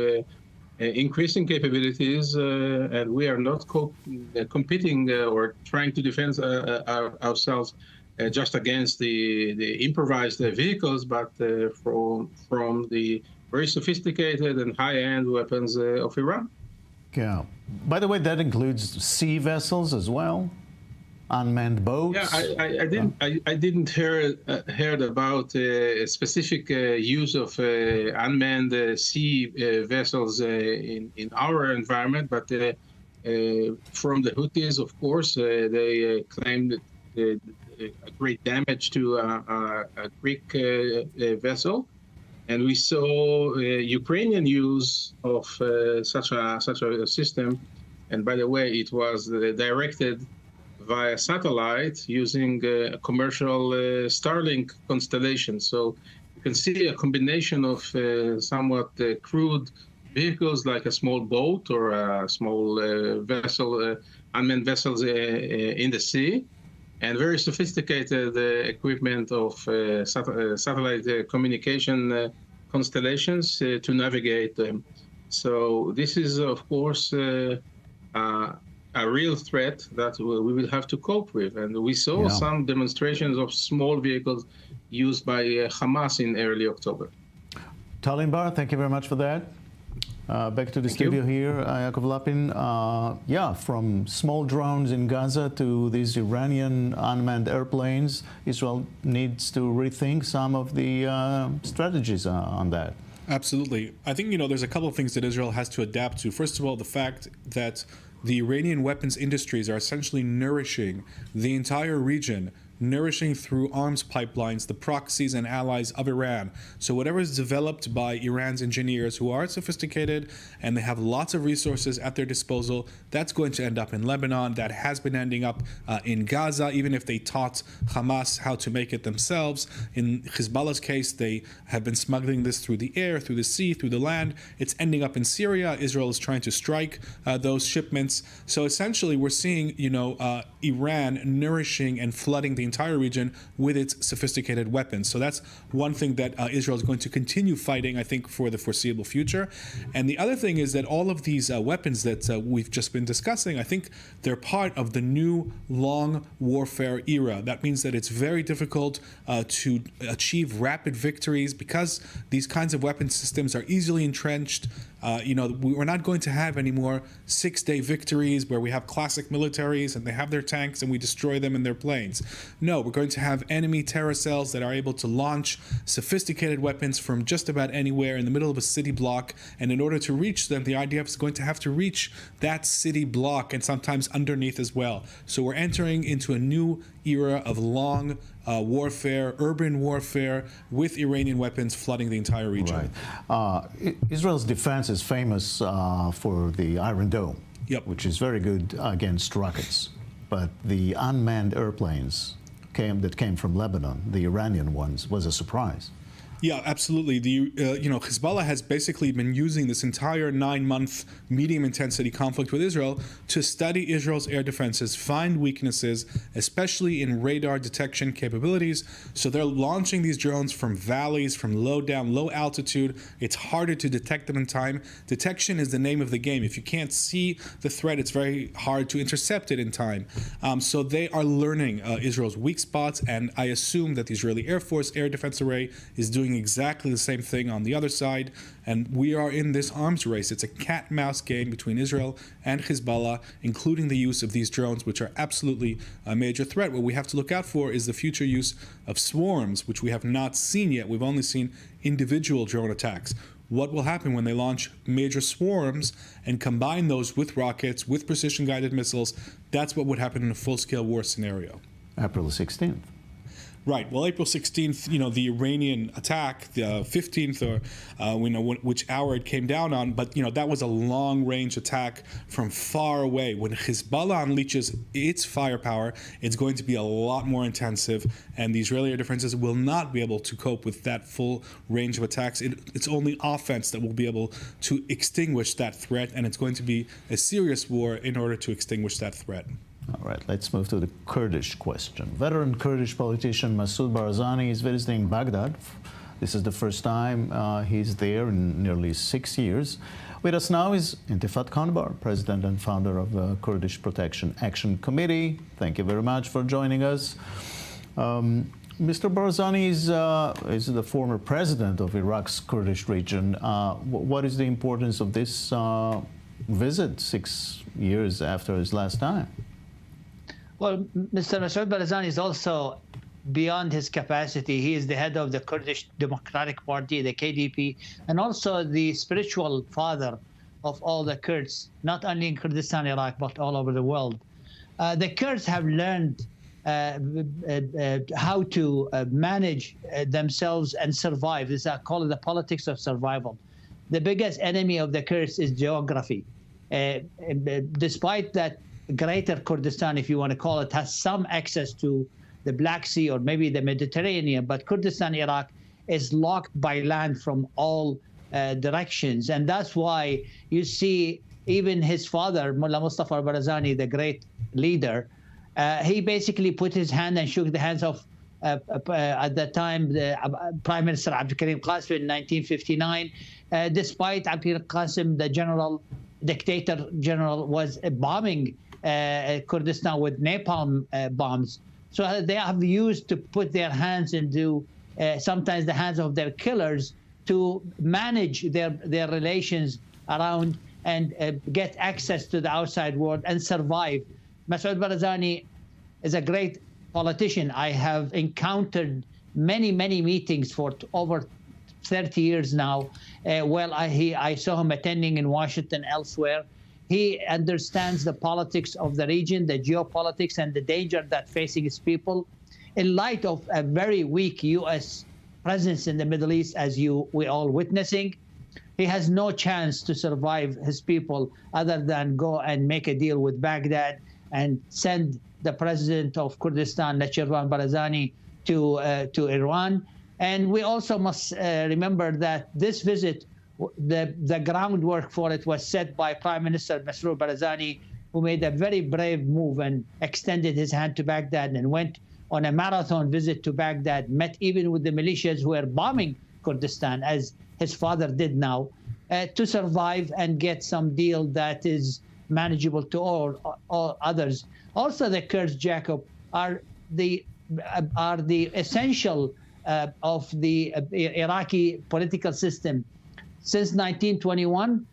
increasing capabilities, and we are not competing or trying to defend ourselves just against the improvised vehicles, but from the very sophisticated and high-end weapons of Iran. Yeah. By the way, that includes sea vessels as well, unmanned boats. Yeah, I didn't heard about a specific use of unmanned sea vessels in our environment, but from the Houthis, of course, they claimed great damage to a Greek vessel. And we saw Ukrainian use of such a system. And by the way, it was directed via satellite using a commercial Starlink constellation. So you can see a combination of somewhat crude vehicles like a small boat or a small vessel, unmanned vessels in the sea, and very sophisticated equipment of satellite communication constellations to navigate them. So this is, of course, a real threat that we will have to cope with. And we saw some demonstrations of small vehicles used by Hamas in early October. Lain, thank you very much for that. Back to the studio here, Yakov Lapin. Yeah, from small drones in Gaza to these Iranian unmanned airplanes, Israel needs to rethink some of the strategies on that. Absolutely. I think, there's a couple of things that Israel has to adapt to. First of all, the fact that the Iranian weapons industries are essentially nourishing the entire region, nourishing through arms pipelines the proxies and allies of Iran. So whatever is developed by Iran's engineers, who are sophisticated and they have lots of resources at their disposal, that's going to end up in Lebanon. That has been ending up in Gaza, even if they taught Hamas how to make it themselves. In Hezbollah's case, they have been smuggling this through the air, through the sea, through the land. It's ending up in Syria. Israel is trying to strike those shipments. So essentially, we're seeing, Iran nourishing and flooding the entire region with its sophisticated weapons. So that's one thing that Israel is going to continue fighting, I think, for the foreseeable future. And the other thing is that all of these weapons that we've just been discussing, I think they're part of the new long warfare era. That means that it's very difficult to achieve rapid victories because these kinds of weapon systems are easily entrenched. We're not going to have any more 6-day victories where we have classic militaries and they have their tanks and we destroy them in their planes. No, we're going to have enemy terror cells that are able to launch sophisticated weapons from just about anywhere in the middle of a city block. And in order to reach them, the IDF is going to have to reach that city block and sometimes underneath as well. So we're entering into a new era of long warfare, urban warfare, with Iranian weapons flooding the entire region. Right. Israel's defense is famous for the Iron Dome, which is very good against rockets. But the unmanned airplanes that came from Lebanon, the Iranian ones, was a surprise. Yeah, absolutely. Hezbollah has basically been using this entire 9-month medium-intensity conflict with Israel to study Israel's air defenses, find weaknesses, especially in radar detection capabilities. So they're launching these drones from valleys, from low altitude. It's harder to detect them in time. Detection is the name of the game. If you can't see the threat, it's very hard to intercept it in time. So they are learning Israel's weak spots, and I assume that the Israeli Air Force Air Defense Array is doing exactly the same thing on the other side, and we are in this arms race. It's a cat-mouse game between Israel and Hezbollah, including the use of these drones, which are absolutely a major threat. What we have to look out for is the future use of swarms, which we have not seen yet. We've only seen individual drone attacks. What will happen when they launch major swarms and combine those with rockets, with precision-guided missiles? That's what would happen in a full-scale war scenario. April 16th. Right. Well, April 16th, the Iranian attack, the 15th, or we know which hour it came down on, but, that was a long-range attack from far away. When Hezbollah unleashes its firepower, it's going to be a lot more intensive, and the Israeli air defenses will not be able to cope with that full range of attacks. It's only offense that will be able to extinguish that threat, and it's going to be a serious war in order to extinguish that threat. All right, let's move to the Kurdish question. Veteran Kurdish politician Masud Barzani is visiting Baghdad. This is the first time he's there in nearly 6 years. With us now is Intifat Kanbar, president and founder of the Kurdish Protection Action Committee. Thank you very much for joining us. Mr. Barzani is the former president of Iraq's Kurdish region. What is the importance of this visit 6 years after his last time? Well, Mr. Masud Barzani is also beyond his capacity. He is the head of the Kurdish Democratic Party, the KDP, and also the spiritual father of all the Kurds, not only in Kurdistan, Iraq, but all over the world. The Kurds have learned how to manage themselves and survive. This I call it the politics of survival. The biggest enemy of the Kurds is geography. Despite that, Greater Kurdistan, if you want to call it, has some access to the Black Sea or maybe the Mediterranean, but Kurdistan, Iraq, is locked by land from all directions. And that's why you see even his father, Mullah Mustafa Barzani, the great leader, he basically put his hand and shook the hands of, at that time, the Prime Minister Abdul Karim Qasim in 1959, despite Abdul Qasim, the dictator general, was bombing Kurdistan with napalm bombs. So they have used to put their hands into sometimes the hands of their killers to manage their relations around and get access to the outside world and survive. Masud Barzani is a great politician. I have encountered many meetings for over 30 years now. I saw him attending in Washington, elsewhere. He understands the politics of the region, the geopolitics, and the danger that facing his people. In light of a very weak U.S. presence in the Middle East, as we all witnessing, he has no chance to survive his people other than go and make a deal with Baghdad and send the president of Kurdistan, Nachirvan Barzani, to Iran. And we also must remember that this visit, the groundwork for it was set by Prime Minister Masud Barzani, who made a very brave move and extended his hand to Baghdad and went on a marathon visit to Baghdad, met even with the militias who were bombing Kurdistan, as his father did now, to survive and get some deal that is manageable to all others. Also, the Kurds, Jacob, are the essential of the Iraqi political system. Since 1921,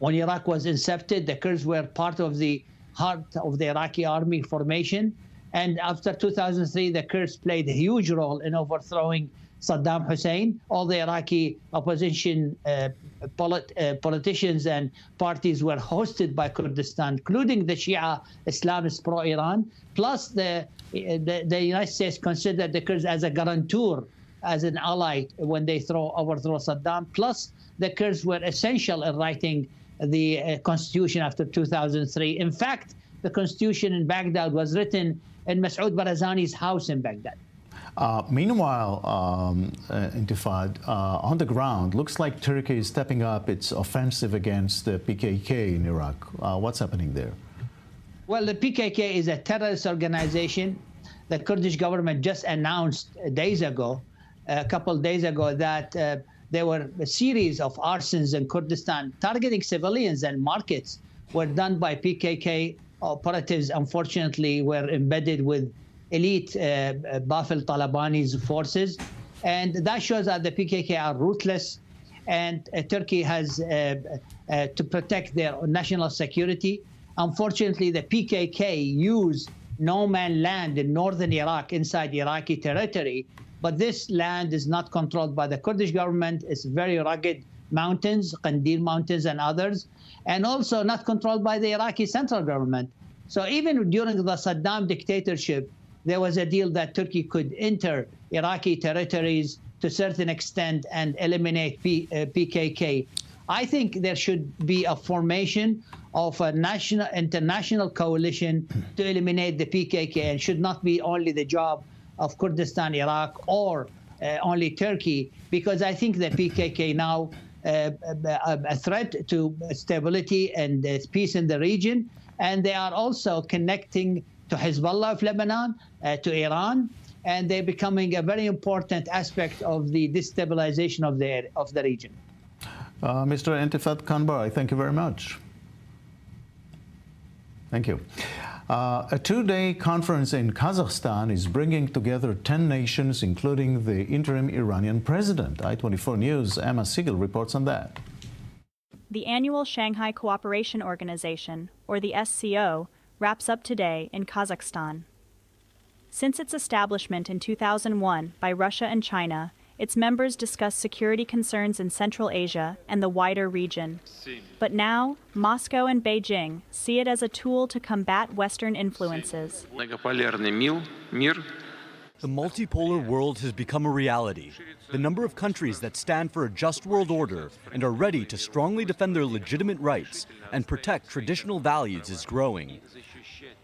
when Iraq was incepted, the Kurds were part of the heart of the Iraqi army formation. And after 2003, the Kurds played a huge role in overthrowing Saddam Hussein. All the Iraqi opposition politicians and parties were hosted by Kurdistan, including the Shia Islamists pro-Iran. Plus, the United States considered the Kurds as a guarantor, as an ally when they overthrow Saddam. Plus, the Kurds were essential in writing the constitution after 2003. In fact, the constitution in Baghdad was written in Masud Barzani's house in Baghdad. Meanwhile, Intifad, on the ground, looks like Turkey is stepping up its offensive against the PKK in Iraq. What's happening there? Well, the PKK is a terrorist organization. The Kurdish government just announced a couple of days ago, that there were a series of arsons in Kurdistan targeting civilians and markets were done by PKK operatives. Unfortunately, were embedded with elite Bafel Talabani's forces. And that shows that the PKK are ruthless, and Turkey has to protect their national security. Unfortunately, the PKK use no-man land in northern Iraq inside Iraqi territory, but this land is not controlled by the Kurdish government. It's very rugged mountains, Qandil Mountains and others, and also not controlled by the Iraqi central government. So even during the Saddam dictatorship, there was a deal that Turkey could enter Iraqi territories to a certain extent and eliminate PKK. I think there should be a formation of a international coalition to eliminate the PKK, and should not be only the job of Kurdistan, Iraq, or only Turkey, because I think the PKK now a threat to stability and peace in the region, and they are also connecting to Hezbollah of Lebanon, to Iran, and they're becoming a very important aspect of the destabilization of the region. Mr. Intifad Kanbar, thank you very much. Thank you. A two-day conference in Kazakhstan is bringing together 10 nations, including the interim Iranian president. I-24 News' Emma Siegel reports on that. The annual Shanghai Cooperation Organization, or the SCO, wraps up today in Kazakhstan. Since its establishment in 2001 by Russia and China, its members discuss security concerns in Central Asia and the wider region. But now, Moscow and Beijing see it as a tool to combat Western influences. The multipolar world has become a reality. The number of countries that stand for a just world order and are ready to strongly defend their legitimate rights and protect traditional values is growing.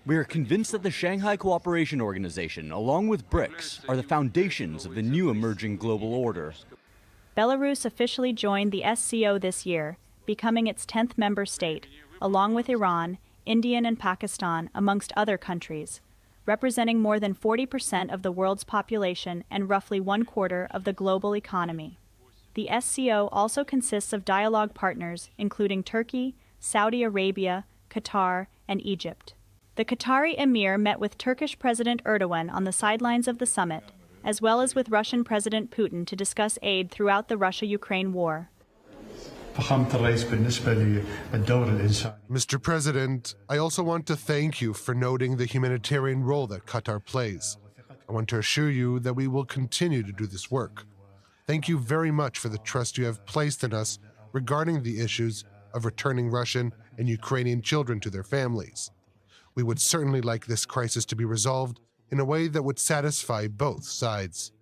We are convinced that the Shanghai Cooperation Organization, along with BRICS, are the foundations of the new emerging global order. Belarus officially joined the SCO this year, becoming its 10th member state, along with Iran, India, and Pakistan, amongst other countries, representing more than 40% of the world's population and roughly 1/4 of the global economy. The SCO also consists of dialogue partners, including Turkey, Saudi Arabia, Qatar, and Egypt. The Qatari emir met with Turkish President Erdogan on the sidelines of the summit, as well as with Russian President Putin to discuss aid throughout the Russia-Ukraine war. Mr. President, I also want to thank you for noting the humanitarian role that Qatar plays. I want to assure you that we will continue to do this work. Thank you very much for the trust you have placed in us regarding the issues of returning Russian and Ukrainian children to their families. We would certainly like this crisis to be resolved in a way that would satisfy both sides.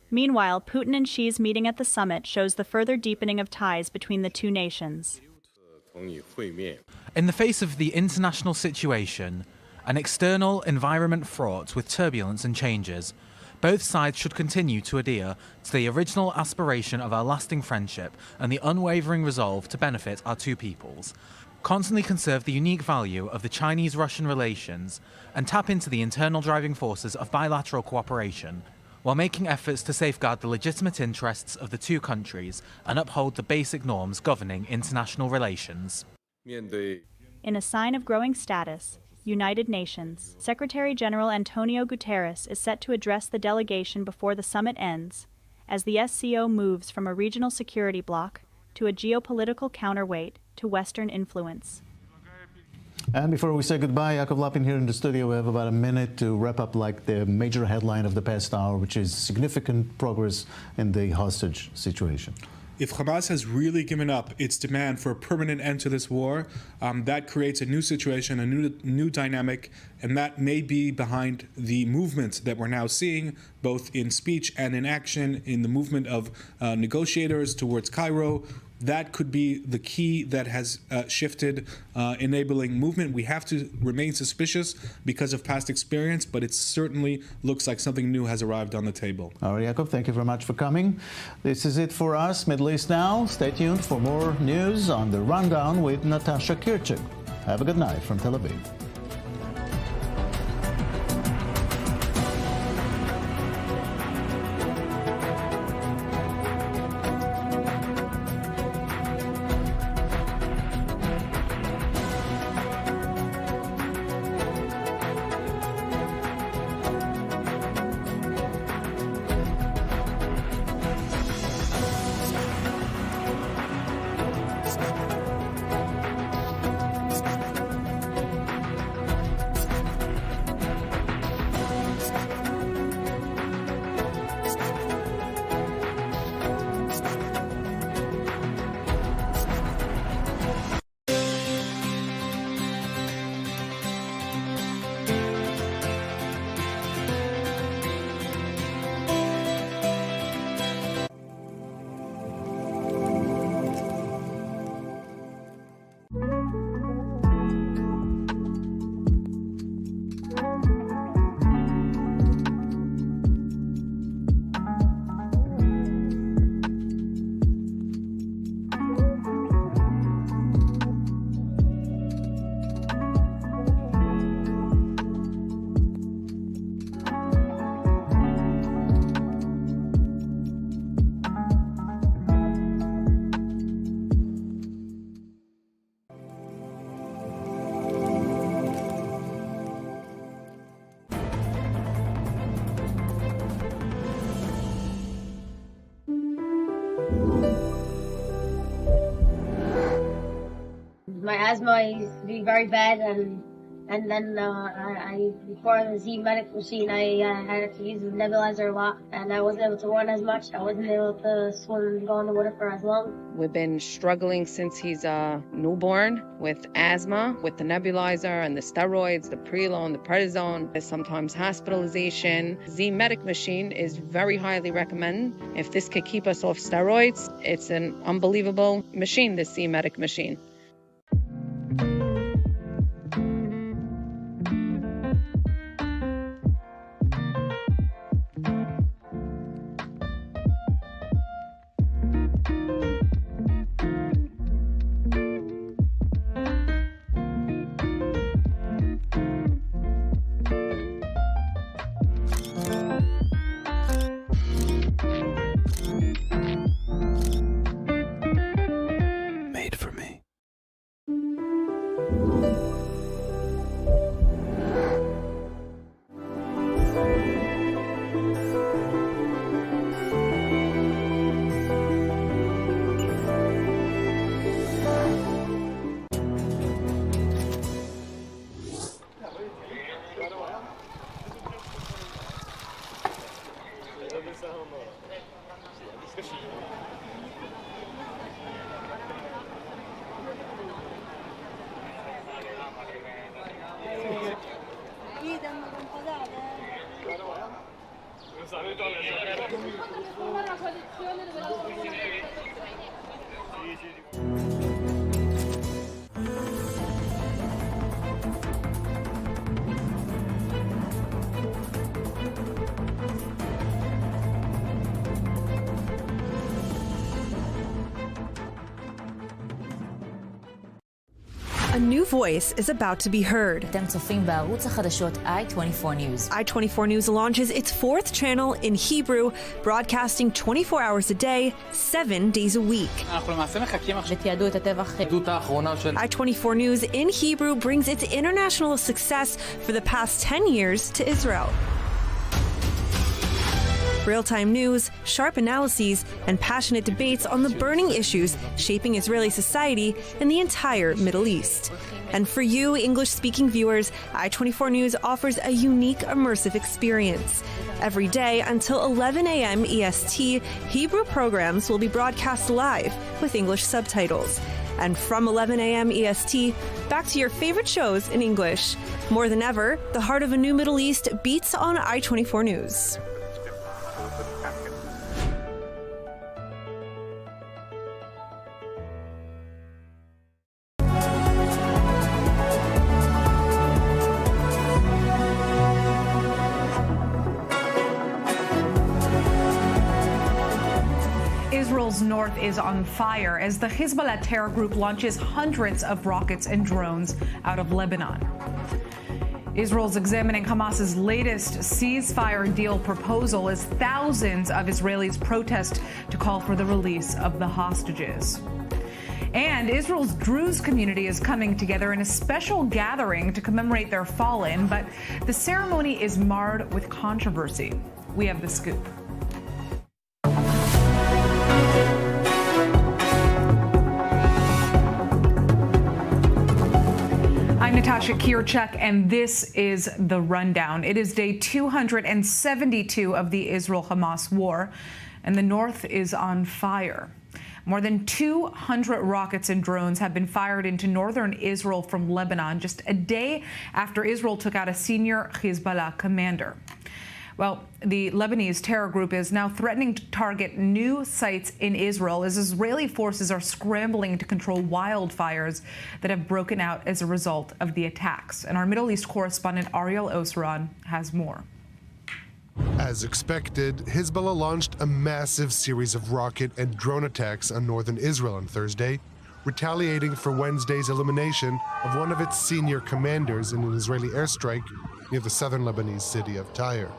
Meanwhile, Putin and Xi's meeting at the summit shows the further deepening of ties between the two nations. In the face of the international situation, an external environment fraught with turbulence and changes, both sides should continue to adhere to the original aspiration of our lasting friendship and the unwavering resolve to benefit our two peoples, constantly conserve the unique value of the Chinese-Russian relations, and tap into the internal driving forces of bilateral cooperation, while making efforts to safeguard the legitimate interests of the two countries and uphold the basic norms governing international relations. In a sign of growing status, United Nations, Secretary-General Antonio Guterres is set to address the delegation before the summit ends, as the SCO moves from a regional security bloc to a geopolitical counterweight to Western influence. And before we say goodbye, Yakov Lapin here in the studio. We have about a minute to wrap up like the major headline of the past hour, which is significant progress in the hostage situation. If Hamas has really given up its demand for a permanent end to this war, that creates a new situation, a new dynamic, and that may be behind the movement that we're now seeing, both in speech and in action, in the movement of negotiators towards Cairo. That could be the key that has shifted, enabling movement. We have to remain suspicious because of past experience, but it certainly looks like something new has arrived on the table. All right, Yakov, thank you very much for coming. This is it for us, Middle East Now. Stay tuned for more news on The Rundown with Natasha Kirchig. Have a good night from Tel Aviv. My asthma used to be very bad, and then before the Z medic machine, I had to use the nebulizer a lot, and I wasn't able to run as much. I wasn't able to swim and go in the water for as long. We've been struggling since he's a newborn with asthma, with the nebulizer and the steroids, the Prelone, the prednisone, sometimes hospitalization. Z medic machine is very highly recommended. If this could keep us off steroids, it's an unbelievable machine, this Z medic machine. A new voice is about to be heard. אתם צופים בערוץ החדשות i24 News. i24 News launches its fourth channel in Hebrew, broadcasting 24 hours a day, 7 days a week. ותיעדו את הטבח. i24 News in Hebrew brings its international success for the past 10 years to Israel. Real-time news, sharp analyses, and passionate debates on the burning issues shaping Israeli society and the entire Middle East. And for you, English-speaking viewers, I-24 News offers a unique, immersive experience. Every day until 11 a.m. EST, Hebrew programs will be broadcast live with English subtitles. And from 11 a.m. EST, back to your favorite shows in English. More than ever, the heart of a new Middle East beats on I-24 News. Israel's north is on fire as the Hezbollah terror group launches hundreds of rockets and drones out of Lebanon. Israel's examining Hamas's latest ceasefire deal proposal as thousands of Israelis protest to call for the release of the hostages. And Israel's Druze community is coming together in a special gathering to commemorate their fallen, but the ceremony is marred with controversy. We have the scoop. I'm Natasha Kirchuk, and this is The Rundown. It is day 272 of the Israel-Hamas war, and the north is on fire. More than 200 rockets and drones have been fired into northern Israel from Lebanon just a day after Israel took out a senior Hezbollah commander. Well, the Lebanese terror group is now threatening to target new sites in Israel as Israeli forces are scrambling to control wildfires that have broken out as a result of the attacks. And our Middle East correspondent Ariel Osran has more. As expected, Hezbollah launched a massive series of rocket and drone attacks on northern Israel on Thursday, retaliating for Wednesday's elimination of one of its senior commanders in an Israeli airstrike near the southern Lebanese city of Tyre.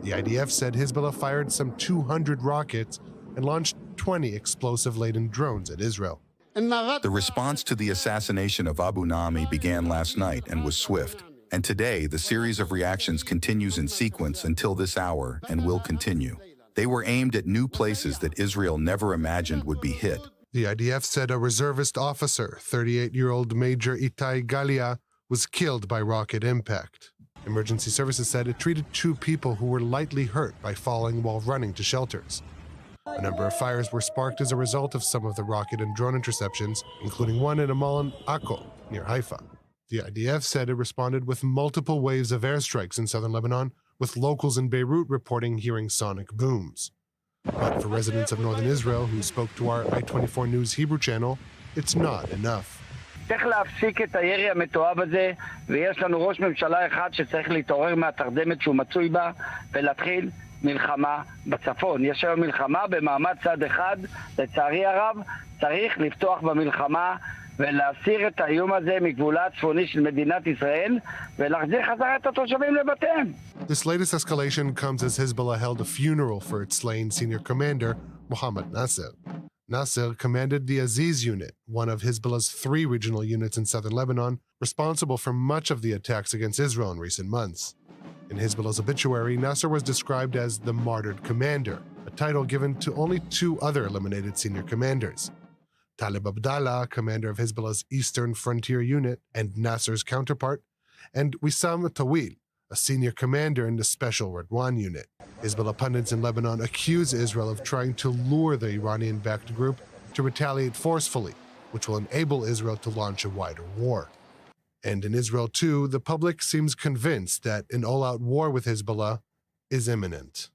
The IDF said Hezbollah fired some 200 rockets and launched 20 explosive-laden drones at Israel. The response to the assassination of Abu Nami began last night and was swift. And today, the series of reactions continues in sequence until this hour and will continue. They were aimed at new places that Israel never imagined would be hit. The IDF said a reservist officer, 38-year-old Major Itai Galia, was killed by rocket impact. Emergency services said it treated 2 people who were lightly hurt by falling while running to shelters. A number of fires were sparked as a result of some of the rocket and drone interceptions, including one in Amal and Akko, near Haifa. The IDF said it responded with multiple waves of airstrikes in southern Lebanon, with locals in Beirut reporting hearing sonic booms. But for residents of northern Israel who spoke to our I-24 News Hebrew channel, it's not enough. צריך להפסיק את הירי המתועב הזה, ויש לנו ראש ממשלה אחד שצריך להתעורר מהתרדמת שהוא מצוי בה ולהתחיל מלחמה בצפון. יש היום מלחמה במעמד צד אחד, לצערי הרב, צריך לפתוח במלחמה ולהסיר את האיום הזה מגבולה הצפוני של מדינת ישראל ולהחזיר חזרה את התושבים לבתיהם. This latest escalation comes as Hezbollah held a funeral for its slain senior commander, Mohammed Nasser. Nasser commanded the Aziz unit, one of Hezbollah's 3 regional units in southern Lebanon, responsible for much of the attacks against Israel in recent months. In Hezbollah's obituary, Nasser was described as the martyred commander, a title given to only 2 other eliminated senior commanders. Talib Abdallah, commander of Hezbollah's Eastern Frontier Unit and Nasser's counterpart, and Wissam Tawil, a senior commander in the Special Redwan Unit. Hezbollah pundits in Lebanon accuse Israel of trying to lure the Iranian-backed group to retaliate forcefully, which will enable Israel to launch a wider war. And in Israel, too, the public seems convinced that an all-out war with Hezbollah is imminent.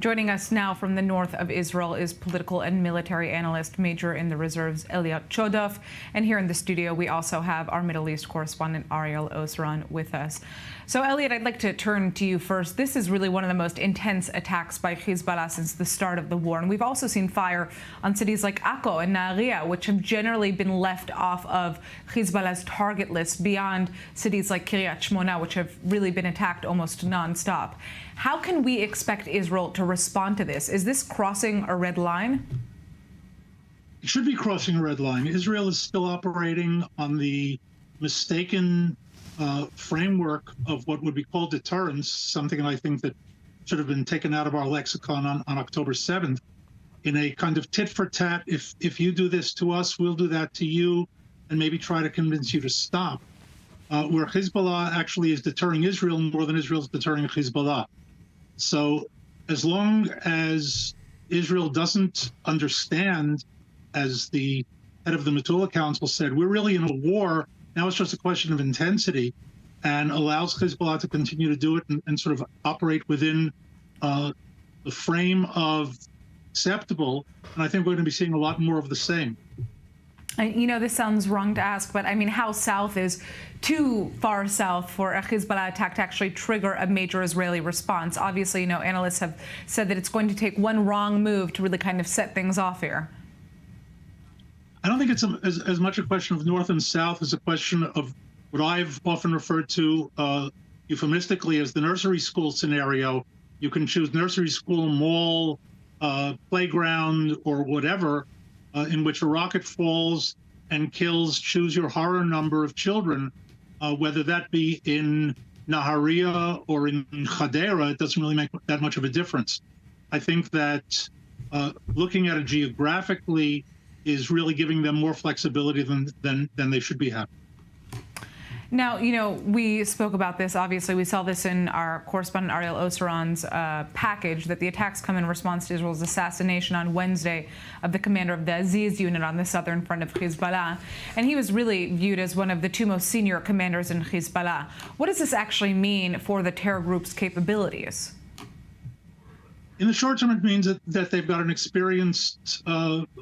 Joining us now from the north of Israel is political and military analyst, major in the reserves, Elliot Chodov. And here in the studio, we also have our Middle East correspondent, Ariel Osran, with us. So, Elliot, I'd like to turn to you first. This is really one of the most intense attacks by Hezbollah since the start of the war. And we've also seen fire on cities like Akko and Nahariya, which have generally been left off of Hezbollah's target list beyond cities like Kiryat Shmona, which have really been attacked almost nonstop. How can we expect Israel to respond to this? Is this crossing a red line? It should be crossing a red line. Israel is still operating on the mistaken framework of what would be called deterrence, something I think that should have been taken out of our lexicon on October 7th, in a kind of tit for tat, if you do this to us, we'll do that to you, and maybe try to convince you to stop, where Hezbollah actually is deterring Israel more than Israel is deterring Hezbollah. So as long as Israel doesn't understand, as the head of the Metula Council said, we're really in a war, now it's just a question of intensity, and allows Hezbollah to continue to do it and sort of operate within the frame of acceptable, and I think we're going to be seeing a lot more of the same. You know, this sounds wrong to ask, but I mean, how south is too far south for a Hezbollah attack to actually trigger a major Israeli response? Obviously, you know, analysts have said that it's going to take one wrong move to really kind of set things off here. I don't think it's as much a question of north and south as a question of what I've often referred to euphemistically as the nursery school scenario. You can choose nursery school, mall, playground, or whatever, in which a rocket falls and kills, choose your horror number of children, whether that be in Nahariya or in Hadera. It doesn't really make that much of a difference. I think that looking at it geographically is really giving them more flexibility than they should be having. Now, you know, we spoke about this. Obviously, we saw this in our correspondent Ariel Osseron's package, that the attacks come in response to Israel's assassination on Wednesday of the commander of the Aziz unit on the southern front of Hezbollah. And he was really viewed as one of the two most senior commanders in Hezbollah. What does this actually mean for the terror group's capabilities? In the short term, it means that they've got an experienced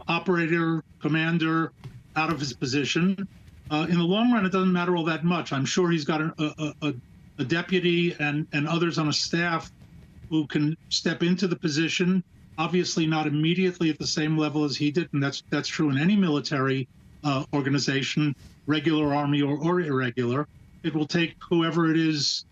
operator, commander out of his position. In the long run, it doesn't matter all that much. I'm sure he's got a deputy and others on a staff who can step into the position, obviously not immediately at the same level as he did, and that's true in any military organization, regular army or irregular. It will take whoever it is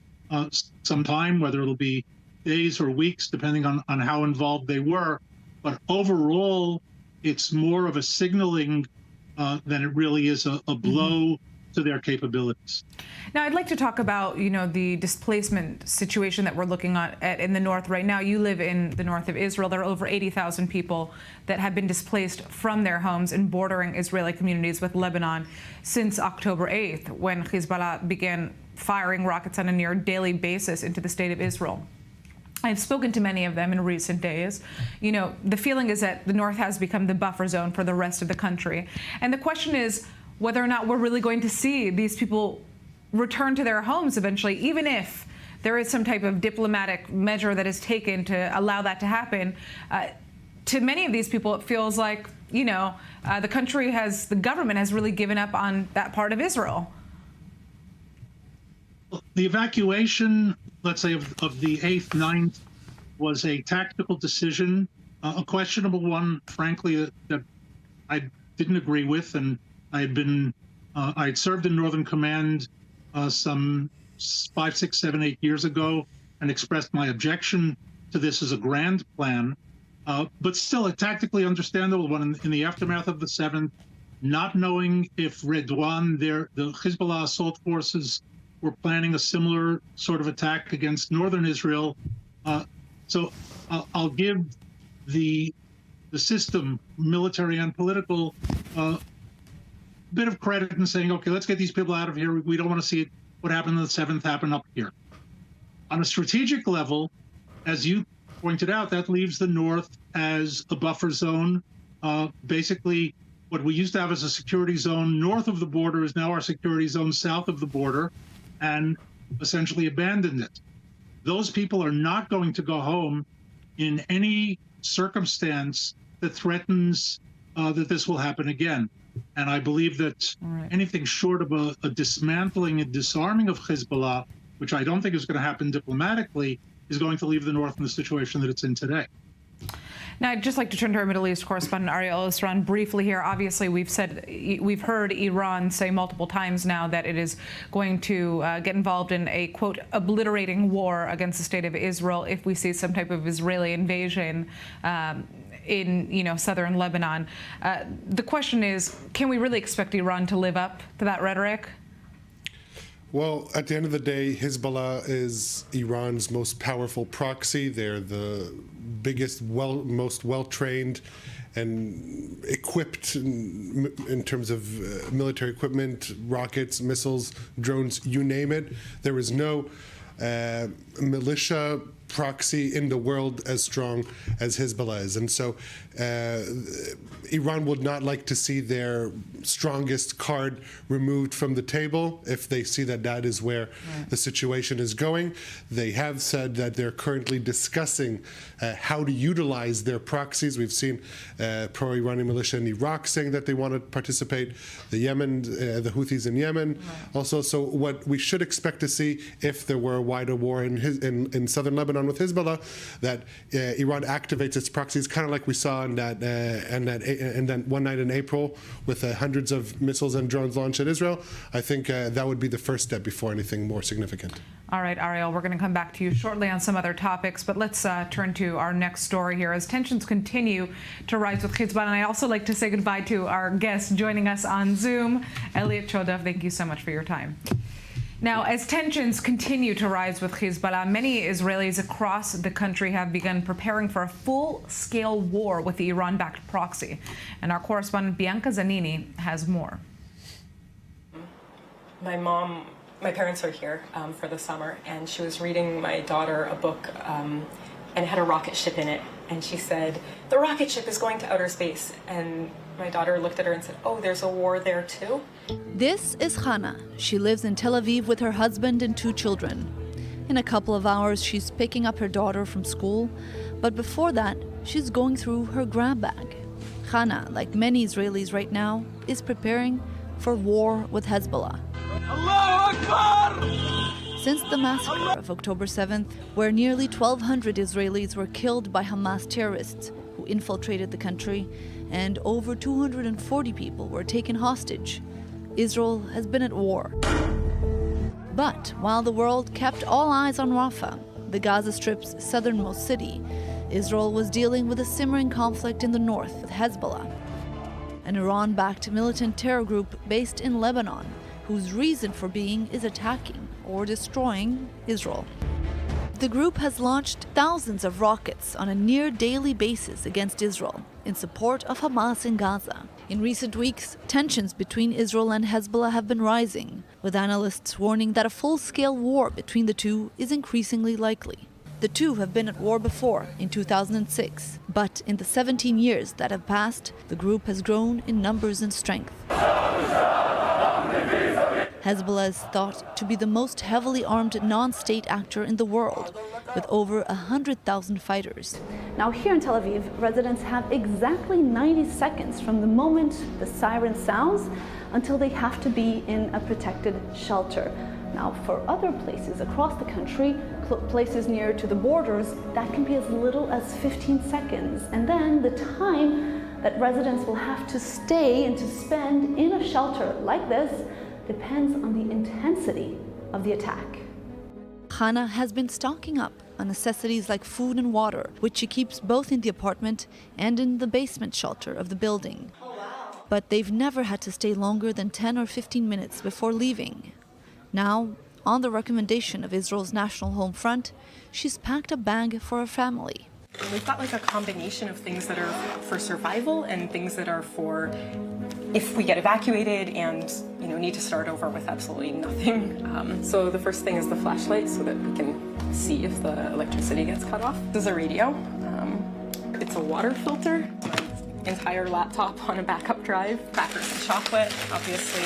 some time, whether it'll be days or weeks, depending on how involved they were. But overall, it's more of a signaling than it really is a blow to their capabilities. Now, I'd like to talk about, you know, the displacement situation that we're looking at in the north right now. You live in the north of Israel. There are over 80,000 people that have been displaced from their homes in bordering Israeli communities with Lebanon since October 8th, when Hezbollah began firing rockets on a near daily basis into the state of Israel. I've spoken to many of them in recent days. You know, the feeling is that the north has become the buffer zone for the rest of the country. And the question is whether or not we're really going to see these people return to their homes eventually, even if there is some type of diplomatic measure that is taken to allow that to happen. To many of these people, it feels like, you know, the government has really given up on that part of Israel. The evacuation, let's say, of the 8th, 9th, was a tactical decision, a questionable one, frankly, that I didn't agree with. And I had served in Northern Command some 5, 6, 7, 8 years ago and expressed my objection to this as a grand plan. But still, a tactically understandable one in the aftermath of the 7th, not knowing if Redwan, the Hezbollah assault forces, were planning a similar sort of attack against northern Israel. So I'll give the system, military and political, a bit of credit in saying, okay, let's get these people out of here. We don't want to see what happened on the 7th happen up here. On a strategic level, as you pointed out, that leaves the north as a buffer zone. Basically, what we used to have as a security zone north of the border is now our security zone south of the border, and essentially abandoned it. Those people are not going to go home in any circumstance that threatens that this will happen again. And I believe that anything short of a dismantling and disarming of Hezbollah, which I don't think is going to happen diplomatically, is going to leave the north in the situation that it's in today. Now, I'd just like to turn to our Middle East correspondent, Ariel Osseron, briefly here. Obviously, we've heard Iran say multiple times now that it is going to get involved in a, quote, obliterating war against the state of Israel if we see some type of Israeli invasion in, you know, southern Lebanon. The question is, can we really expect Iran to live up to that rhetoric? Well, at the end of the day, Hezbollah is Iran's most powerful proxy. They're the biggest, most well-trained and equipped in terms of military equipment, rockets, missiles, drones, you name it. There is no militia proxy in the world as strong as Hezbollah is. And so Iran would not like to see their strongest card removed from the table if they see that that is where the situation is going. They have said that they're currently discussing how to utilize their proxies. We've seen pro-Iranian militia in Iraq saying that they want to participate, the Houthis in Yemen also. So what we should expect to see if there were a wider war in southern Lebanon with Hezbollah, that Iran activates its proxies, kind of like we saw in that one night in April with hundreds of missiles and drones launched at Israel. I think that would be the first step before anything more significant. All right, Ariel, we're going to come back to you shortly on some other topics, but let's turn to our next story here. As tensions continue to rise with Hezbollah, and I also like to say goodbye to our guest joining us on Zoom, Elliot Chodav. Thank you so much for your time. Now, as tensions continue to rise with Hezbollah, many Israelis across the country have begun preparing for a full-scale war with the Iran-backed proxy. And our correspondent Bianca Zanini has more. My parents are here for the summer, and she was reading my daughter a book and it had a rocket ship in it. And she said, "The rocket ship is going to outer space." And my daughter looked at her and said, "Oh, there's a war there too?" This is Hannah. She lives in Tel Aviv with her husband and 2 children. In a couple of hours, she's picking up her daughter from school. But before that, she's going through her grab bag. Hannah, like many Israelis right now, is preparing for war with Hezbollah. Allahu Akbar! Since the massacre of October 7th, where nearly 1,200 Israelis were killed by Hamas terrorists who infiltrated the country, and over 240 people were taken hostage, Israel has been at war. But while the world kept all eyes on Rafah, the Gaza Strip's southernmost city, Israel was dealing with a simmering conflict in the north with Hezbollah, an Iran-backed militant terror group based in Lebanon, whose reason for being is attacking or destroying Israel. The group has launched thousands of rockets on a near-daily basis against Israel in support of Hamas in Gaza. In recent weeks, tensions between Israel and Hezbollah have been rising, with analysts warning that a full-scale war between the two is increasingly likely. The two have been at war before, in 2006, but in the 17 years that have passed, the group has grown in numbers and strength. Hezbollah is thought to be the most heavily armed non-state actor in the world, with over 100,000 fighters. Now here in Tel Aviv, residents have exactly 90 seconds from the moment the siren sounds until they have to be in a protected shelter. Now for other places across the country, places near to the borders, that can be as little as 15 seconds. And then the time that residents will have to stay and to spend in a shelter like this depends on the intensity of the attack. Hannah has been stocking up on necessities like food and water, which she keeps both in the apartment and in the basement shelter of the building. But they've never had to stay longer than 10 or 15 minutes before leaving. Now, on the recommendation of Israel's National Home Front, she's packed a bag for her family. We've got like a combination of things that are for survival and things that are for if we get evacuated and need to start over with absolutely nothing. So the first thing is the flashlight so that we can see if the electricity gets cut off. This is a radio. It's a water filter. Entire laptop on a backup drive. Crackers and chocolate, obviously.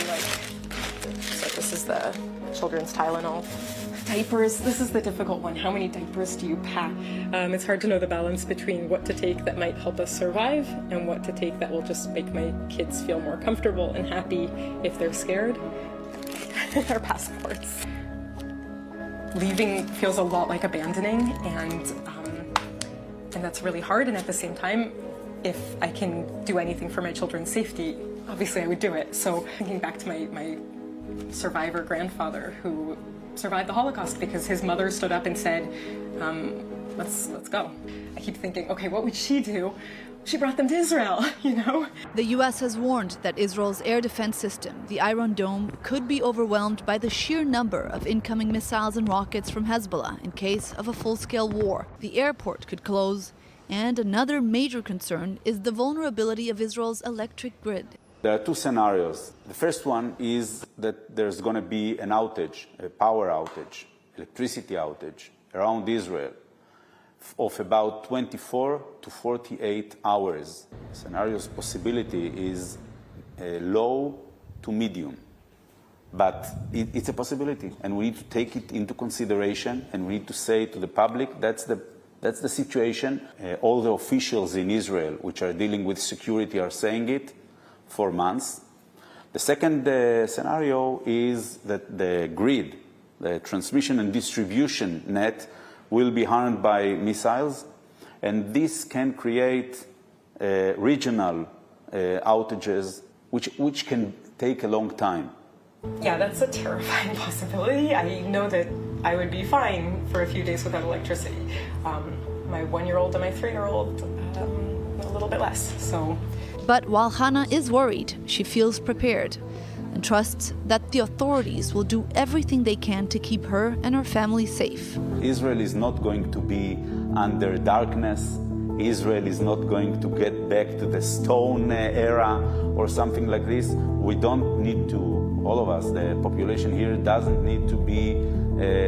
So this is the children's Tylenol. Diapers, this is the difficult one. How many diapers do you pack? It's hard to know the balance between what to take that might help us survive and what to take that will just make my kids feel more comfortable and happy if they're scared. Our passports. Leaving feels a lot like abandoning, and that's really hard. And at the same time, if I can do anything for my children's safety, obviously I would do it. So thinking back to my survivor grandfather who survived the Holocaust because his mother stood up and said, let's go. I keep thinking, okay, what would she do? She brought them to Israel, you know? The U.S. has warned that Israel's air defense system, the Iron Dome, could be overwhelmed by the sheer number of incoming missiles and rockets from Hezbollah in case of a full-scale war. The airport could close, and another major concern is the vulnerability of Israel's electric grid. There are two scenarios. The first one is that there's going to be an outage, a power outage, electricity outage around Israel of about 24 to 48 hours. The scenario's possibility is low to medium, but it's a possibility, and we need to take it into consideration, and we need to say to the public that's the situation. All the officials in Israel which are dealing with security are saying it for months. The second scenario is that the grid, the transmission and distribution net, will be harmed by missiles, and this can create regional outages, which can take a long time. Yeah, that's a terrifying possibility. I know that I would be fine for a few days without electricity. My 1-year-old and my 3-year-old, a little bit less, so. But while Hannah is worried, she feels prepared and trusts that the authorities will do everything they can to keep her and her family safe. Israel is not going to be under darkness. Israel is not going to get back to the stone era or something like this. We don't need to, all of us, the population here doesn't need to be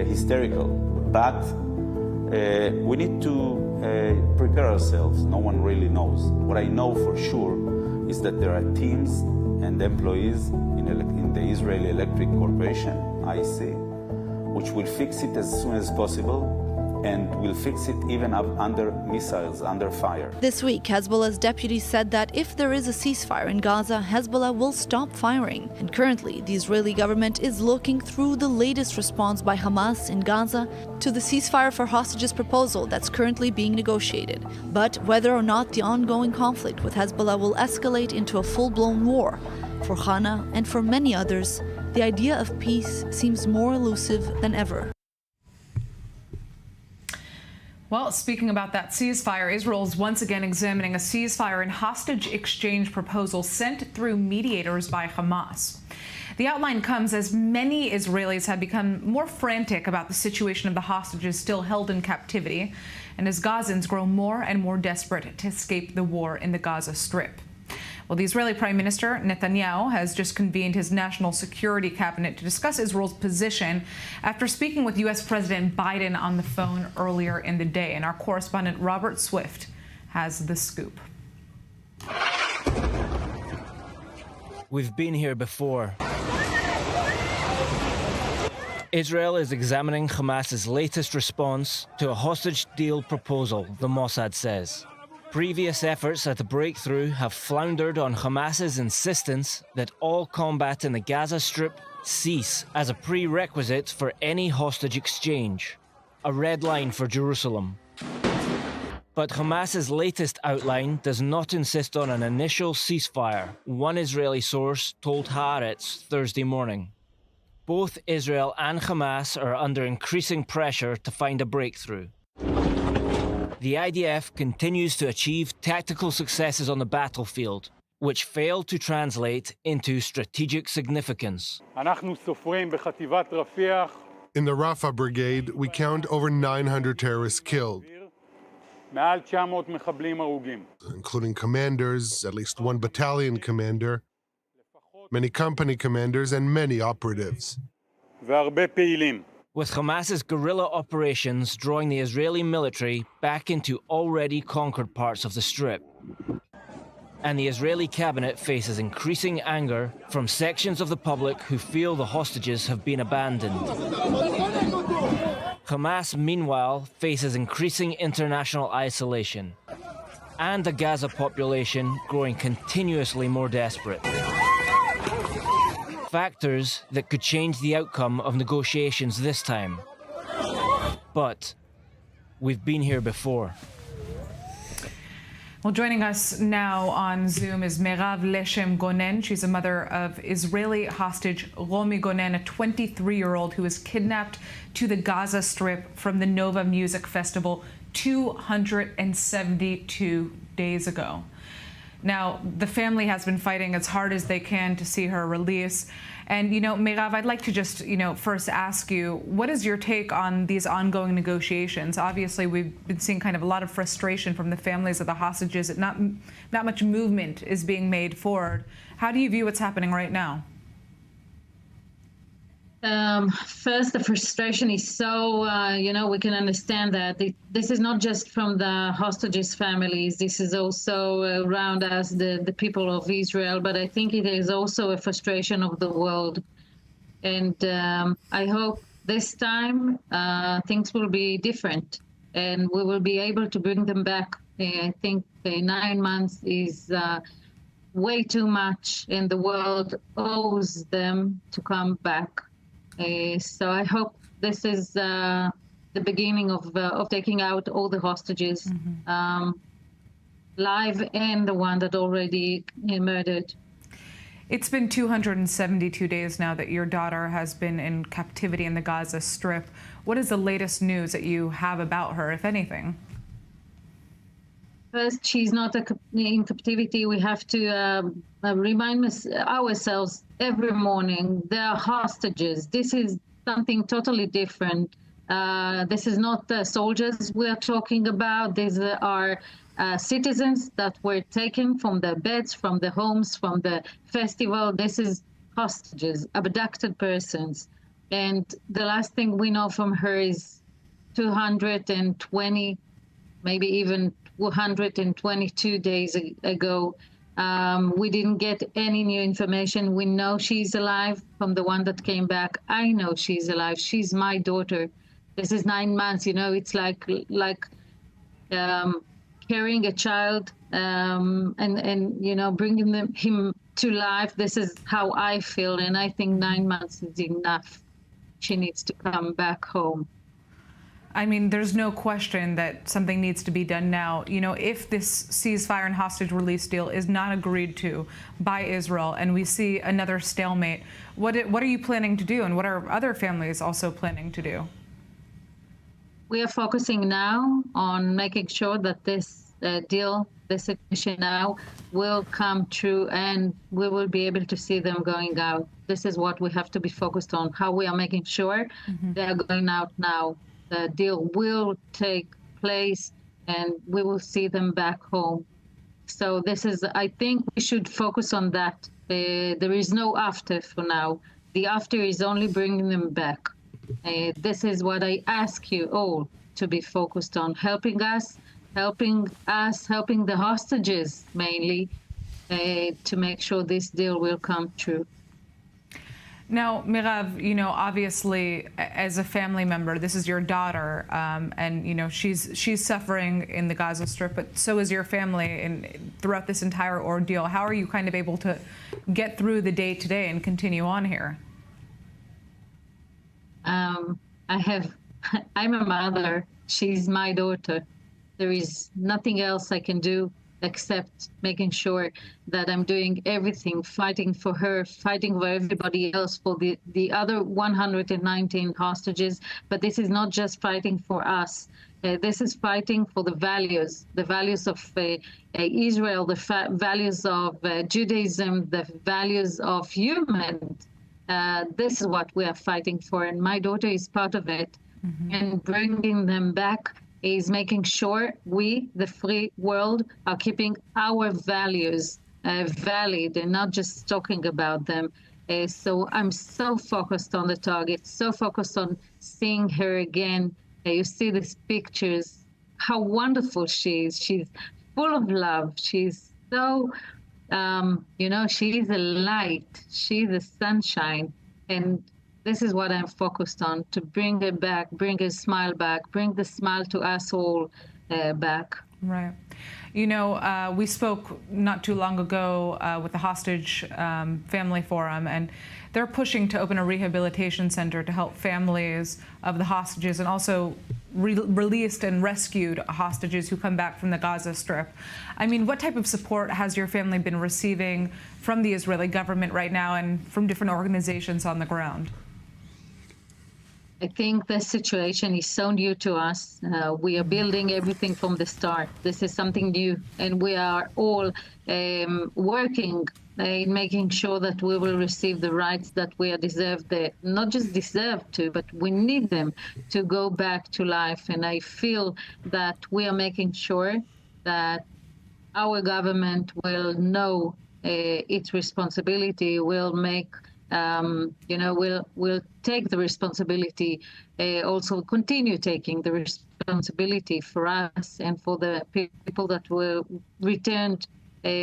hysterical. But we need to prepare ourselves. No one really knows. What I know for sure is that there are teams and employees in the Israeli Electric Corporation, IC, which will fix it as soon as possible, and will fix it even up under missiles, under fire. This week, Hezbollah's deputy said that if there is a ceasefire in Gaza, Hezbollah will stop firing. And currently, the Israeli government is looking through the latest response by Hamas in Gaza to the ceasefire for hostages proposal that's currently being negotiated. But whether or not the ongoing conflict with Hezbollah will escalate into a full-blown war, for Hannah and for many others, the idea of peace seems more elusive than ever. Well, speaking about that ceasefire, Israel is once again examining a ceasefire and hostage exchange proposal sent through mediators by Hamas. The outline comes as many Israelis have become more frantic about the situation of the hostages still held in captivity, and as Gazans grow more and more desperate to escape the war in the Gaza Strip. Well, the Israeli Prime Minister Netanyahu has just convened his national security cabinet to discuss Israel's position after speaking with U.S. President Biden on the phone earlier in the day. And our correspondent Robert Swift has the scoop. We've been here before. Israel is examining Hamas's latest response to a hostage deal proposal, the Mossad says. Previous efforts at a breakthrough have floundered on Hamas's insistence that all combat in the Gaza Strip cease as a prerequisite for any hostage exchange, a red line for Jerusalem. But Hamas's latest outline does not insist on an initial ceasefire, one Israeli source told Haaretz Thursday morning. Both Israel and Hamas are under increasing pressure to find a breakthrough. The IDF continues to achieve tactical successes on the battlefield, which fail to translate into strategic significance. In the Rafah Brigade, we count over 900 terrorists killed, including commanders, at least one battalion commander, many company commanders, and many operatives. With Hamas's guerrilla operations drawing the Israeli military back into already conquered parts of the Strip. And the Israeli cabinet faces increasing anger from sections of the public who feel the hostages have been abandoned. Hamas, meanwhile, faces increasing international isolation, and the Gaza population growing continuously more desperate. Factors that could change the outcome of negotiations this time. But we've been here before. Well, joining us now on Zoom is Merav Leshem Gonen. She's a mother of Israeli hostage Romi Gonen, a 23-year-old who was kidnapped to the Gaza Strip from the Nova Music Festival 272 days ago. Now, the family has been fighting as hard as they can to see her release. And, Meirav, I'd like to just, first ask you, what is your take on these ongoing negotiations? Obviously, we've been seeing kind of a lot of frustration from the families of the hostages. Not much movement is being made forward. How do you view what's happening right now? First, the frustration is so, we can understand that this is not just from the hostages' families. This is also around us, the people of Israel. But I think it is also a frustration of the world. And I hope this time things will be different and we will be able to bring them back. I think 9 months is way too much, and the world owes them to come back. So I hope this is the beginning of taking out all the hostages, live and the one that already murdered. It's been 272 days now that your daughter has been in captivity in the Gaza Strip. What is the latest news that you have about her, if anything? First, she's not in captivity. We have to remind ourselves every morning they are hostages. This is something totally different. This is not the soldiers we are talking about. These are citizens that were taken from their beds, from the homes, from the festival. This is hostages, abducted persons. And the last thing we know from her is 220, maybe even 122 days ago. We didn't get any new information. We know she's alive from the one that came back. I know she's alive. She's my daughter. This is 9 months. It's like carrying a child and bringing him to life. This is how I feel, and I think 9 months is enough. She needs to come back home. I mean, there's no question that something needs to be done now. If this ceasefire and hostage release deal is not agreed to by Israel and we see another stalemate, what are you planning to do, and what are other families also planning to do? We are focusing now on making sure that this deal, this situation now, will come true and we will be able to see them going out. This is what we have to be focused on, how we are making sure they are going out now. The deal will take place and we will see them back home. So I think we should focus on that. There is no after for now. The after is only bringing them back. This is what I ask you all to be focused on, helping the hostages mainly, to make sure this deal will come true. Now, Meirav, obviously, as a family member, this is your daughter, and she's suffering in the Gaza Strip, but so is your family throughout this entire ordeal. How are you kind of able to get through the day to day and continue on here? I'm a mother. She's my daughter. There is nothing else I can do except making sure that I'm doing everything, fighting for her, fighting for everybody else, for the other 119 hostages. But this is not just fighting for us. This is fighting for the values of Israel, the values of Judaism, the values of humans. This is what we are fighting for, and my daughter is part of it. And bringing them back is making sure we, the free world, are keeping our values valid and not just talking about them. So I'm so focused on the target, so focused on seeing her again. You see these pictures, how wonderful she is. She's full of love. She's so, she's a light. She's the sunshine. And this is what I'm focused on, to bring her back, bring her smile back, bring the smile to us all back. Right. We spoke not too long ago with the Hostage Family Forum, and they're pushing to open a rehabilitation center to help families of the hostages and also released and rescued hostages who come back from the Gaza Strip. I mean, what type of support has your family been receiving from the Israeli government right now and from different organizations on the ground? I think the situation is so new to us. We are building everything from the start. This is something new, and we are all working in making sure that we will receive the rights that we are deserved, not just deserve to, but we need them to go back to life. And I feel that we are making sure that our government will know its responsibility, will make will take the responsibility, also continue taking the responsibility for us and for the people that were returned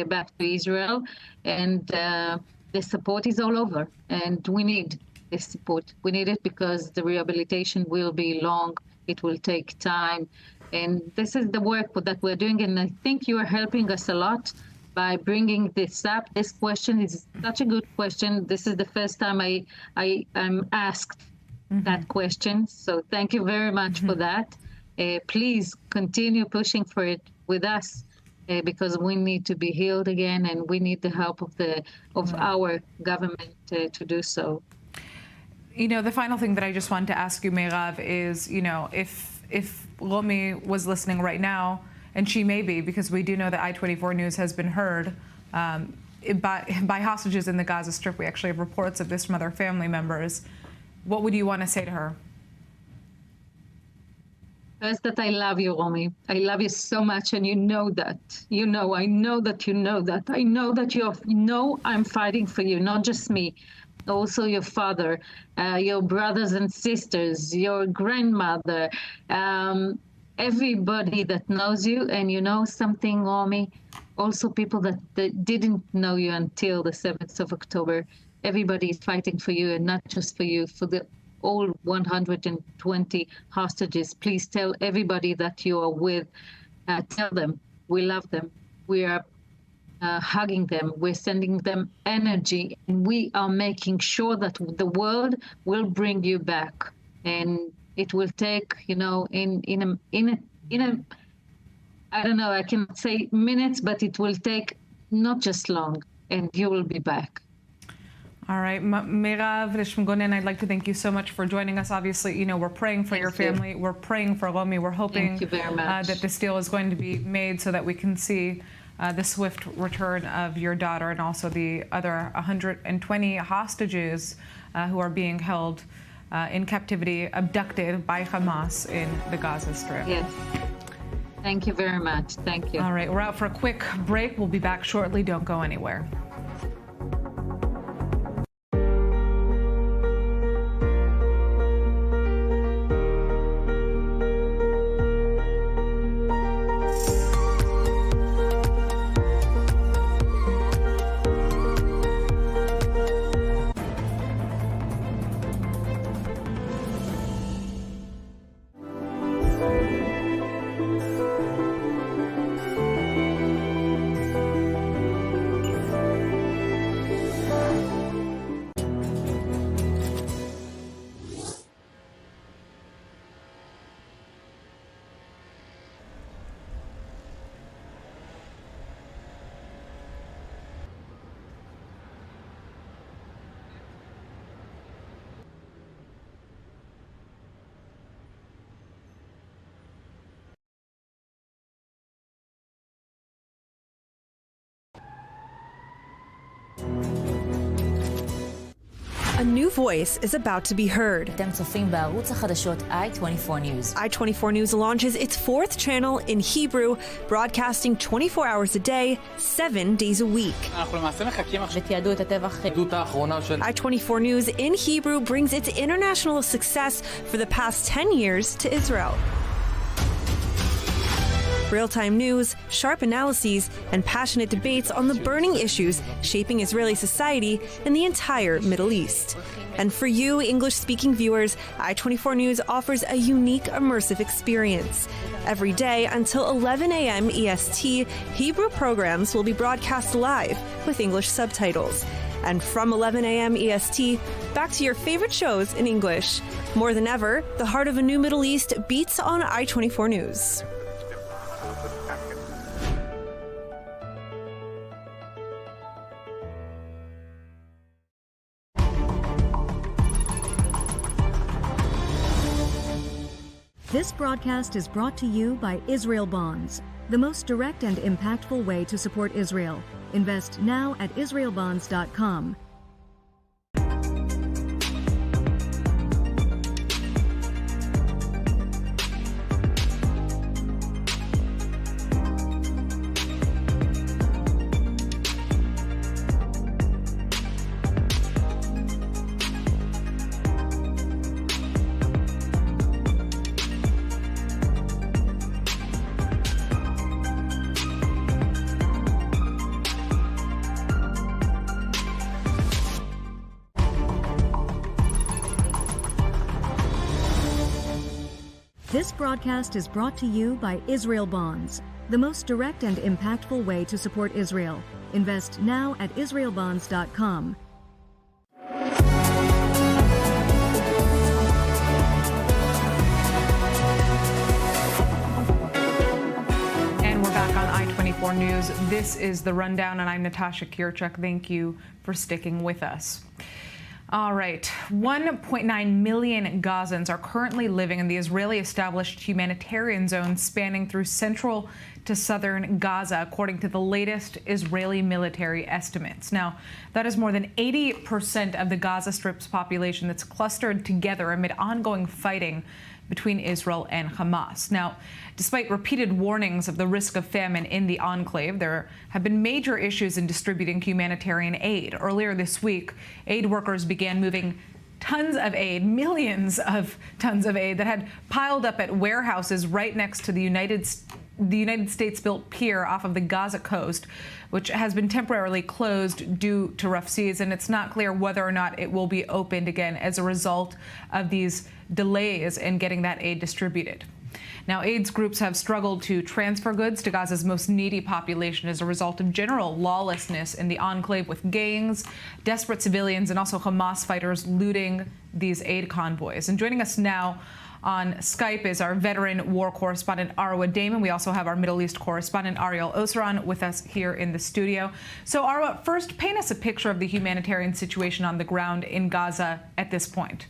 back to Israel. And the support is all over, and we need this support. We need it because the rehabilitation will be long. It will take time. And this is the work that we're doing, and I think you are helping us a lot by bringing this up. This question is such a good question. This is the first time I'm asked that question. So thank you very much for that. Please continue pushing for it with us because we need to be healed again, and we need the help of our government to do so. The final thing that I just wanted to ask you, Meirav, is, if Romi was listening right now, and she may be, because we do know that I-24 News has been heard by hostages in the Gaza Strip. We actually have reports of this from other family members. What would you want to say to her? First, that I love you, Romi. I love you so much, and you know that. I know that you know that. I know that you know I'm fighting for you, not just me. Also your father, your brothers and sisters, your grandmother, everybody that knows you. And you know something, Romi, also people that didn't know you until the 7th of October. Everybody is fighting for you, and not just for you, for the all 120 hostages. Please tell everybody that you are with. Tell them we love them. We are hugging them. We're sending them energy, and we are making sure that the world will bring you back. And it will take, in a I don't know, I cannot say minutes, but it will take not just long, and you will be back. All right, Meirav Rishmgonen, I'd like to thank you so much for joining us. Obviously, we're praying for your family. We're praying for Romi. We're hoping that this deal is going to be made so that we can see the swift return of your daughter and also the other 120 hostages who are being held in captivity, abducted by Hamas in the Gaza Strip. Yes. Thank you very much. Thank you. All right, we're out for a quick break. We'll be back shortly. Don't go anywhere. A new voice is about to be heard. אתם צופים בערוץ החדשות I-24 News. I-24 News launches its 4th channel in Hebrew, broadcasting 24 hours a day, 7 days a week. ותיעדו את הטבח. I-24 News in Hebrew brings its international success for the past 10 years to Israel. Real-time news, sharp analyses, and passionate debates on the burning issues shaping Israeli society and the entire Middle East. And for you, English-speaking viewers, I-24 News offers a unique, immersive experience. Every day until 11 a.m. EST, Hebrew programs will be broadcast live with English subtitles. And from 11 a.m. EST, back to your favorite shows in English. More than ever, the heart of a new Middle East beats on I-24 News. This broadcast is brought to you by Israel Bonds, the most direct and impactful way to support Israel. Invest now at israelbonds.com. This broadcast is brought to you by Israel Bonds, the most direct and impactful way to support Israel. Invest now at israelbonds.com. And we're back on I-24 News. This is The Rundown, and I'm Natasha Kirchuk. Thank you for sticking with us. All right. 1.9 million Gazans are currently living in the Israeli-established humanitarian zone spanning through central to southern Gaza, according to the latest Israeli military estimates. Now, that is more than 80% of the Gaza Strip's population that's clustered together amid ongoing fighting between Israel and Hamas. Now, despite repeated warnings of the risk of famine in the enclave, there have been major issues in distributing humanitarian aid. Earlier this week, aid workers began moving tons of aid, millions of tons of aid that had piled up at warehouses right next to the United States-built pier off of the Gaza coast, which has been temporarily closed due to rough seas, and it's not clear whether or not it will be opened again as a result of these delays in getting that aid distributed. Now, AIDS groups have struggled to transfer goods to Gaza's most needy population as a result of general lawlessness in the enclave, with gangs, desperate civilians, and also Hamas fighters looting these aid convoys. And joining us now on Skype is our veteran war correspondent, Arwa Damon. We also have our Middle East correspondent, Ariel Osran, with us here in the studio. So, Arwa, first, paint us a picture of the humanitarian situation on the ground in Gaza at this point.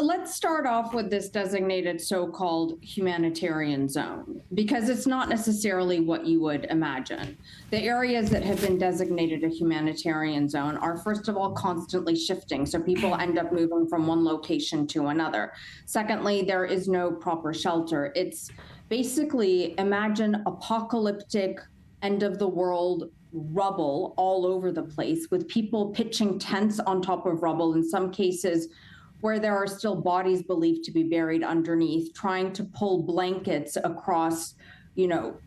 Let's start off with this designated so-called humanitarian zone, because it's not necessarily what you would imagine. The areas that have been designated a humanitarian zone are, first of all, constantly shifting. So people end up moving from one location to another. Secondly, there is no proper shelter. It's basically, imagine apocalyptic, end of the world rubble all over the place, with people pitching tents on top of rubble, in some cases where there are still bodies believed to be buried underneath, trying to pull blankets across,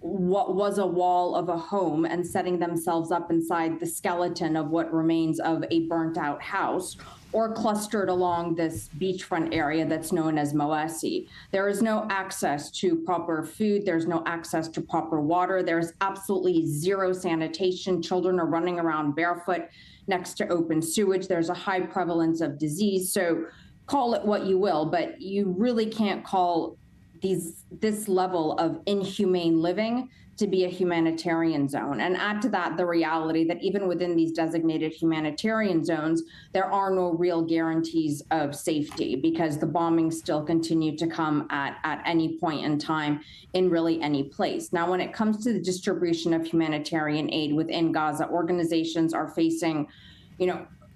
what was a wall of a home and setting themselves up inside the skeleton of what remains of a burnt out house, or clustered along this beachfront area that's known as Moesi. There is no access to proper food. There's no access to proper water. There's absolutely zero sanitation. Children are running around barefoot next to open sewage. There's a high prevalence of disease. So call it what you will, but you really can't call this level of inhumane living to be a humanitarian zone. And add to that the reality that even within these designated humanitarian zones, there are no real guarantees of safety, because the bombings still continue to come at any point in time in really any place. Now, when it comes to the distribution of humanitarian aid within Gaza, organizations are facing,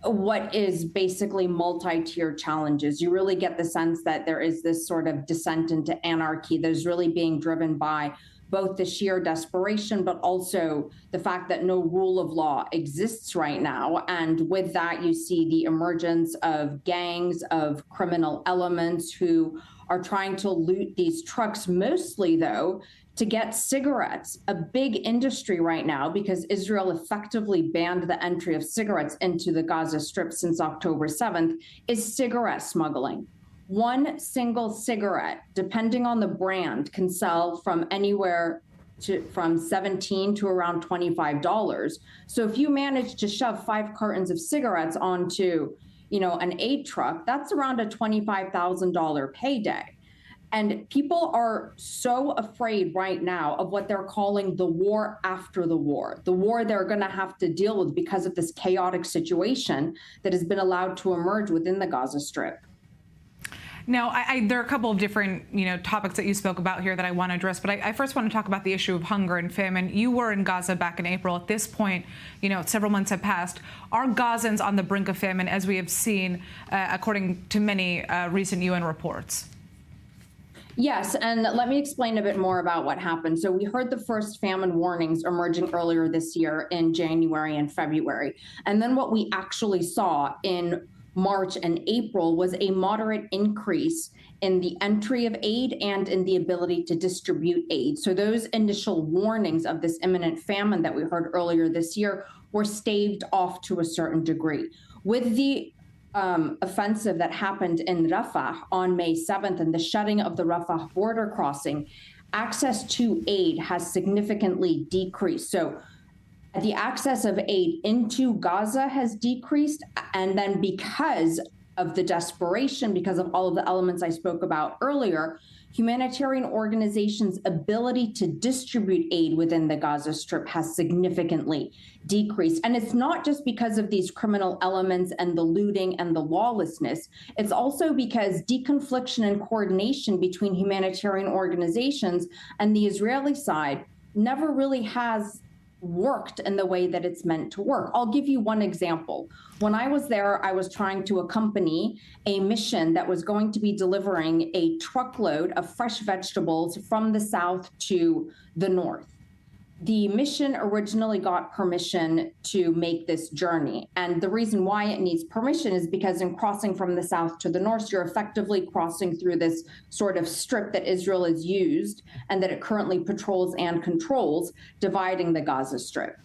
what is basically multi-tier challenges. You really get the sense that there is this sort of descent into anarchy that is really being driven by both the sheer desperation, but also the fact that no rule of law exists right now. And with that, you see the emergence of gangs, of criminal elements who are trying to loot these trucks, mostly, though, to get cigarettes. A big industry right now, because Israel effectively banned the entry of cigarettes into the Gaza Strip since October 7th, is cigarette smuggling. One single cigarette, depending on the brand, can sell from anywhere from $17 to around $25. So if you manage to shove 5 cartons of cigarettes onto, an aid truck, that's around a $25,000 payday. And people are so afraid right now of what they're calling the war after the war they're going to have to deal with because of this chaotic situation that has been allowed to emerge within the Gaza Strip. Now, there are a couple of different, topics that you spoke about here that I want to address, but I first want to talk about the issue of hunger and famine. You were in Gaza back in April. At this point, several months have passed. Are Gazans on the brink of famine, as we have seen, according to many recent UN reports? Yes, and let me explain a bit more about what happened. So we heard the first famine warnings emerging earlier this year in January and February. And then what we actually saw in March and April was a moderate increase in the entry of aid and in the ability to distribute aid. So those initial warnings of this imminent famine that we heard earlier this year were staved off to a certain degree. With the offensive that happened in Rafah on May 7th and the shutting of the Rafah border crossing, access to aid has significantly decreased. So the access of aid into Gaza has decreased, and then because of the desperation, because of all of the elements I spoke about earlier, humanitarian organizations' ability to distribute aid within the Gaza Strip has significantly decreased. And it's not just because of these criminal elements and the looting and the lawlessness. It's also because deconfliction and coordination between humanitarian organizations and the Israeli side never really has worked in the way that it's meant to work. I'll give you one example. When I was there, I was trying to accompany a mission that was going to be delivering a truckload of fresh vegetables from the south to the north. The mission originally got permission to make this journey. And the reason why it needs permission is because in crossing from the south to the north, you're effectively crossing through this sort of strip that Israel has used and that it currently patrols and controls, dividing the Gaza Strip.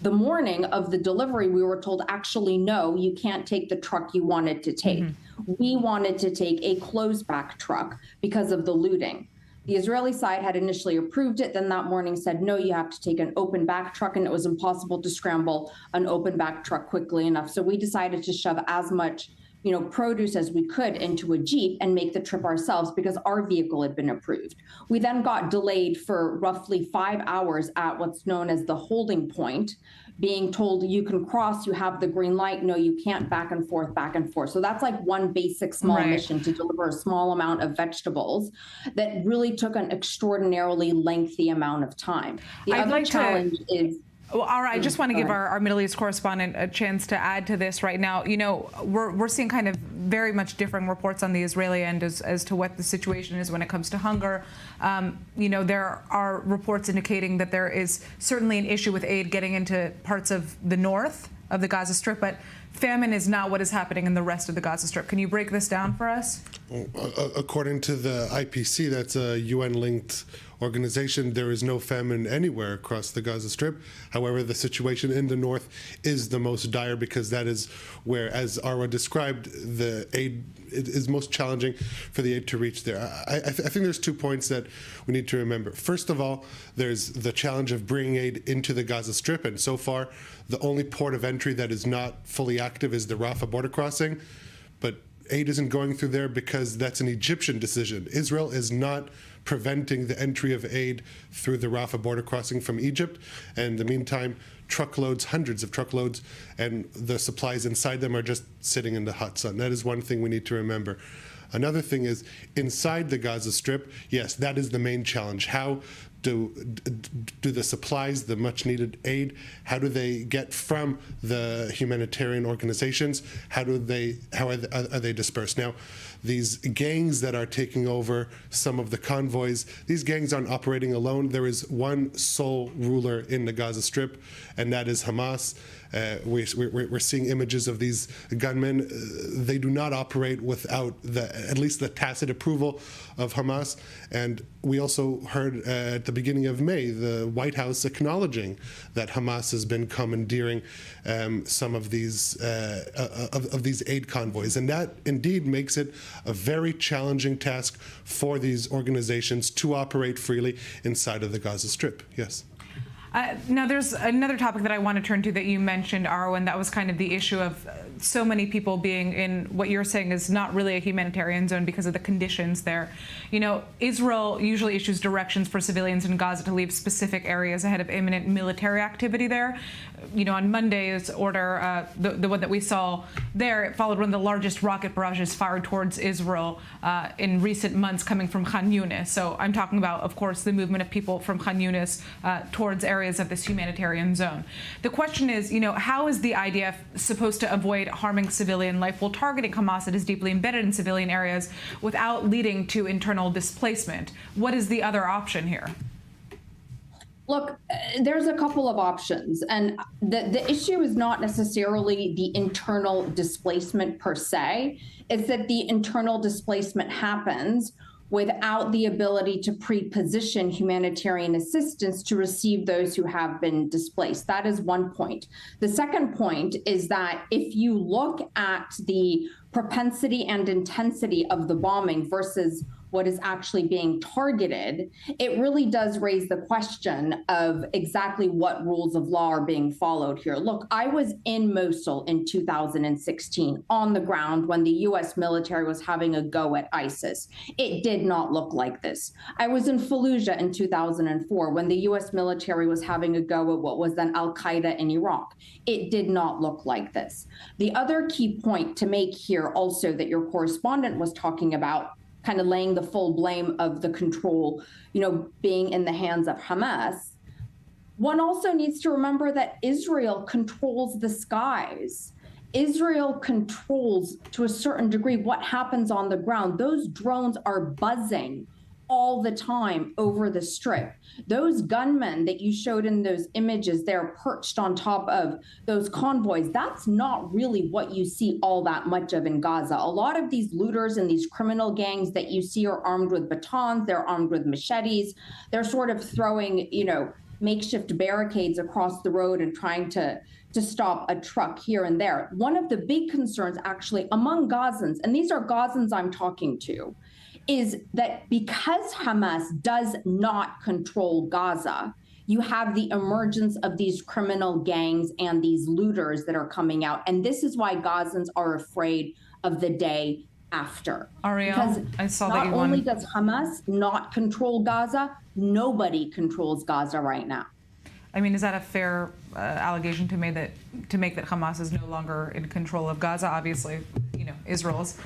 The morning of the delivery, we were told, actually, no, you can't take the truck you wanted to take. We wanted to take a closed back truck because of the looting. The Israeli side had initially approved it, then that morning said, no, you have to take an open back truck, and it was impossible to scramble an open back truck quickly enough. So we decided to shove as much produce as we could into a Jeep and make the trip ourselves because our vehicle had been approved. We then got delayed for roughly 5 hours at what's known as the holding point, being told you can cross, you have the green light, no, you can't, back and forth, back and forth. So that's like one basic small mission to deliver a small amount of vegetables that really took an extraordinarily lengthy amount of time. The other challenge is... Well, all right, I just want to give our Middle East correspondent a chance to add to this right now. We're seeing kind of very much differing reports on the Israeli end as to what the situation is when it comes to hunger. There are reports indicating that there is certainly an issue with aid getting into parts of the north of the Gaza Strip, but famine is not what is happening in the rest of the Gaza Strip. Can you break this down for us? According to the IPC, that's a UN-linked organization, there is no famine anywhere across the Gaza Strip. However, the situation in the north is the most dire because that is where, as Arwa described, the aid is most challenging for the aid to reach there. I think there's 2 points that we need to remember. First of all, there's the challenge of bringing aid into the Gaza Strip, and so far, the only port of entry that is not fully active is the Rafah border crossing, but aid isn't going through there because that's an Egyptian decision. Israel is not preventing the entry of aid through the Rafah border crossing from Egypt. And in the meantime, truckloads, hundreds of truckloads, and the supplies inside them are just sitting in the hot sun. That is one thing we need to remember. Another thing is, inside the Gaza Strip, yes, that is the main challenge. How do the supplies, the much-needed aid, how do they get from the humanitarian organizations? How are they dispersed? Now, these gangs that are taking over some of the convoys, these gangs aren't operating alone. There is one sole ruler in the Gaza Strip, and that is Hamas. We're seeing images of these gunmen. They do not operate without at least the tacit approval of Hamas. And we also heard at the beginning of May, the White House acknowledging that Hamas has been commandeering some of these aid convoys. And that indeed makes it a very challenging task for these organizations to operate freely inside of the Gaza Strip. Yes. Now, there's another topic that I want to turn to that you mentioned, Arwen. That was kind of the issue of so many people being in what you're saying is not really a humanitarian zone because of the conditions there. You know, Israel usually issues directions for civilians in Gaza to leave specific areas ahead of imminent military activity there. You know, on Monday's order, the one that we saw there, it followed one of the largest rocket barrages fired towards Israel in recent months coming from Khan Yunis. So I'm talking about, of course, the movement of people from Khan Yunis towards areas of this humanitarian zone. The question is, you know, how is the IDF supposed to avoid harming civilian life while targeting Hamas that is deeply embedded in civilian areas without leading to internal displacement? What is the other option here? Look, there's a couple of options, and the issue is not necessarily the internal displacement per se. It's that the internal displacement happens without the ability to pre-position humanitarian assistance to receive those who have been displaced. That is one point. The second point is that if you look at the propensity and intensity of the bombing versus what is actually being targeted, it really does raise the question of exactly what rules of law are being followed here. Look, I was in Mosul in 2016 on the ground when the US military was having a go at ISIS. It did not look like this. I was in Fallujah in 2004 when the US military was having a go at what was then Al-Qaeda in Iraq. It did not look like this. The other key point to make here also that your correspondent was talking about, kind of laying the full blame of the control, you know, being in the hands of Hamas. One also needs to remember that Israel controls the skies. Israel controls, to a certain degree, what happens on the ground. Those drones are buzzing all the time over the strip. Those gunmen that you showed in those images, they're perched on top of those convoys. That's not really what you see all that much of in Gaza. A lot of these looters and these criminal gangs that you see are armed with batons, they're armed with machetes. They're sort of throwing, you know, makeshift barricades across the road and trying to stop a truck here and there. One of the big concerns actually among Gazans, and these are Gazans I'm talking to, is that because Hamas does not control Gaza, you have the emergence of these criminal gangs and these looters that are coming out. And this is why Gazans are afraid of the day after. Ariel, because I saw not that you only won. does Hamas not control Gaza, nobody controls Gaza right now. I mean, is that a fair allegation to make that Hamas is no longer in control of Gaza? Obviously, you know, Israel's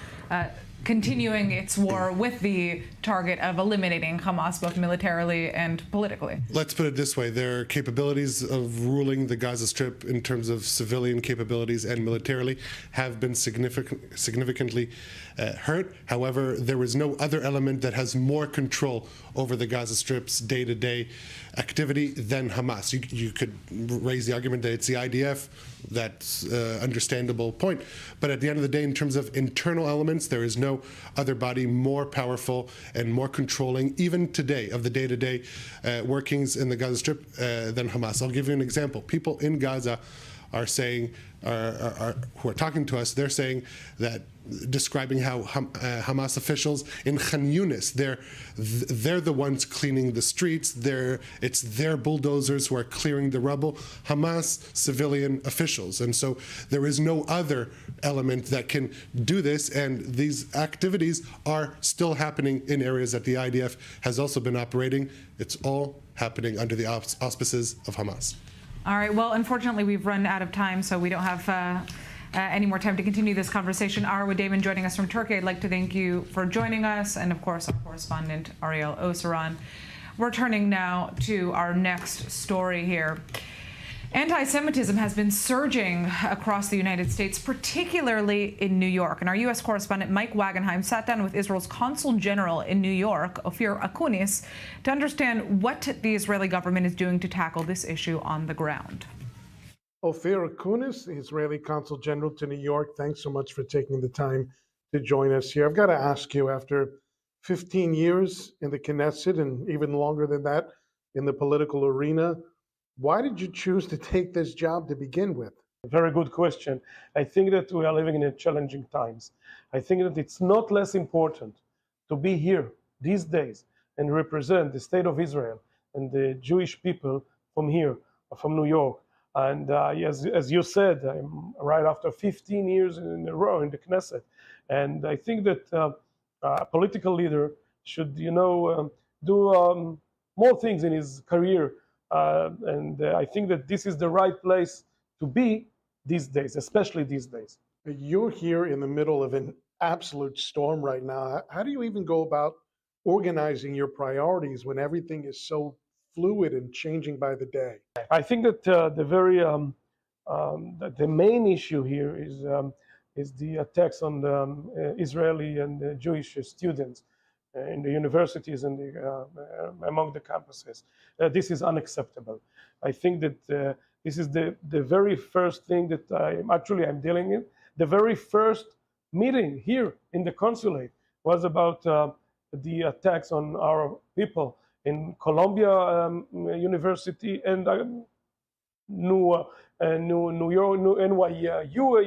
continuing its war with the target of eliminating Hamas both militarily and politically. Let's put it this way. Their capabilities of ruling the Gaza Strip in terms of civilian capabilities and militarily have been significantly hurt. However, there is no other element that has more control over the Gaza Strip's day-to-day activity than Hamas. You could raise the argument that it's the IDF. That's an understandable point. But at the end of the day, in terms of internal elements, there is no other body more powerful and more controlling, even today, of the day-to-day workings in the Gaza Strip than Hamas. I'll give you an example. People in Gaza are saying, who are talking to us, they're saying that, describing how Hamas officials in Khan Yunis, they're the ones cleaning the streets. It's their bulldozers who are clearing the rubble. Hamas civilian officials, and so there is no other element that can do this. And these activities are still happening in areas that the IDF has also been operating. It's all happening under the auspices of Hamas. All right. Well, unfortunately, we've run out of time, so we don't have any more time to continue this conversation. Arwa Damon joining us from Turkey. I'd like to thank you for joining us, and of course, our correspondent, Ariel Oseran. We're turning now to our next story here. Anti-Semitism has been surging across the United States, particularly in New York. And our U.S. correspondent Mike Wagenheim sat down with Israel's Consul General in New York, Ophir Akunis, to understand what the Israeli government is doing to tackle this issue on the ground. Ophir Akunis, Israeli Consul General to New York, thanks so much for taking the time to join us here. I've got to ask you, after 15 years in the Knesset and even longer than that in the political arena, why did you choose to take this job to begin with? Very good question. I think that we are living in challenging times. I think that it's not less important to be here these days and represent the state of Israel and the Jewish people from here, from New York. And as you said, I'm right after 15 years in a row in the Knesset. And I think that a political leader should, do more things in his career. And I think that this is the right place to be these days, especially these days. You're here in the middle of an absolute storm right now. How do you even go about organizing your priorities when everything is so fluid and changing by the day? I think that the main issue here is the attacks on the Israeli and Jewish students in the universities and among the campuses. This is unacceptable. I think that this is the very first thing that I'm dealing with. The very first meeting here in the consulate was about the attacks on our people in Columbia University and NYU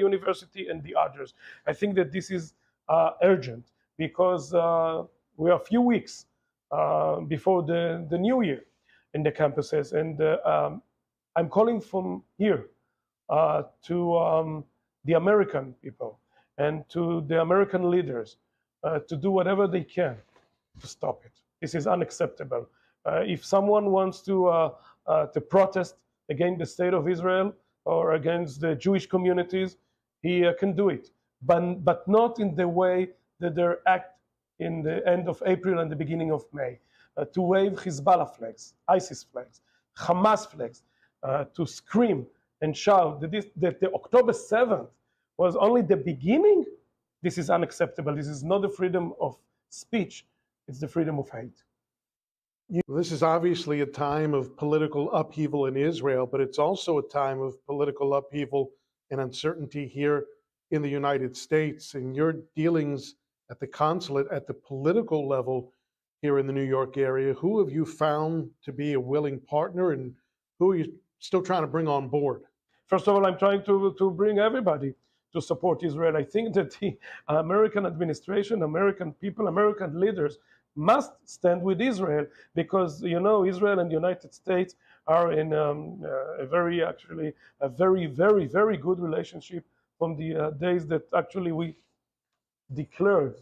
University and the others. I think that this is urgent because we are a few weeks before the new year in the campuses, and I'm calling from here to the American people and to the American leaders to do whatever they can to stop it. This is unacceptable. If someone wants to protest against the state of Israel or against the Jewish communities, he can do it, but not in the way that they act in the end of April and the beginning of May, to wave Hezbollah flags, ISIS flags, Hamas flags, to scream and shout that the October 7th was only the beginning. This is unacceptable. This is not the freedom of speech, it's the freedom of hate. This is obviously a time of political upheaval in Israel, but it's also a time of political upheaval and uncertainty here in the United States. In your dealings at the consulate, at the political level here in the New York area, who have you found to be a willing partner and who are you still trying to bring on board? First of all, I'm trying to bring everybody to support Israel. I think that the American administration, American people, American leaders must stand with Israel because, Israel and the United States are in a very, very good relationship from the days that actually we declared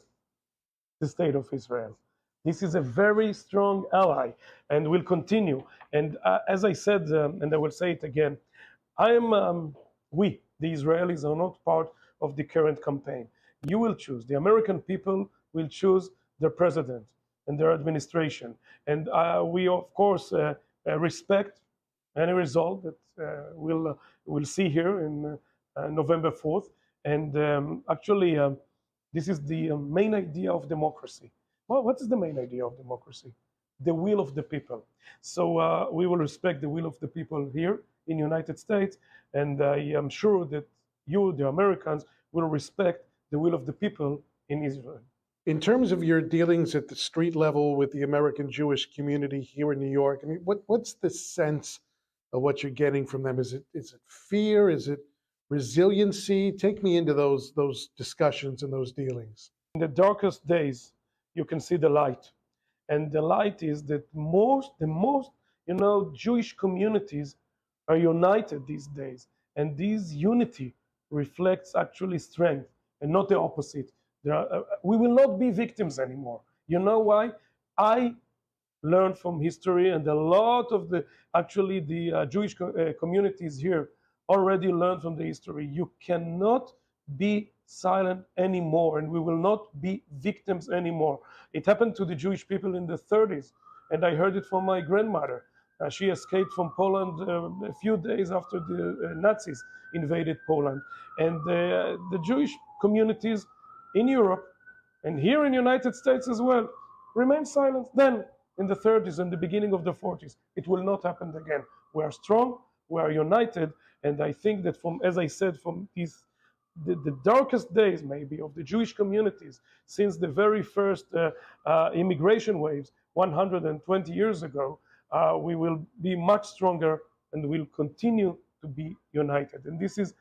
the state of Israel. This is a very strong ally and will continue. And as I said, and I will say it again, we, the Israelis, are not part of the current campaign. You will choose. The American people will choose their president and their administration. And we, of course, respect any result that we'll see here in November 4th. And actually, this is the main idea of democracy. Well, what is the main idea of democracy? The will of the people. So we will respect the will of the people here in the United States, and I am sure that you, the Americans, will respect the will of the people in Israel. In terms of your dealings at the street level with the American Jewish community here in New York, I mean, what's the sense of what you're getting from them? Is it fear? Is it resiliency? Take me into those discussions and those dealings. In the darkest days, you can see the light. And the light is that the most, Jewish communities are united these days. And this unity reflects actually strength and not the opposite. We will not be victims anymore. You know why? I learned from history, and a lot of the Jewish communities here already learned from the history. You cannot be silent anymore, and we will not be victims anymore. It happened to the Jewish people in the 30s, and I heard it from my grandmother. She escaped from Poland a few days after the Nazis invaded Poland. And the Jewish communities in Europe and here in the United States as well remained silent then in the 30s and the beginning of the 40s. It will not happen again. We are strong, we are united, and I think that as I said, from the darkest days maybe of the Jewish communities since the very first immigration waves 120 years ago, we will be much stronger and will continue to be united. And this is,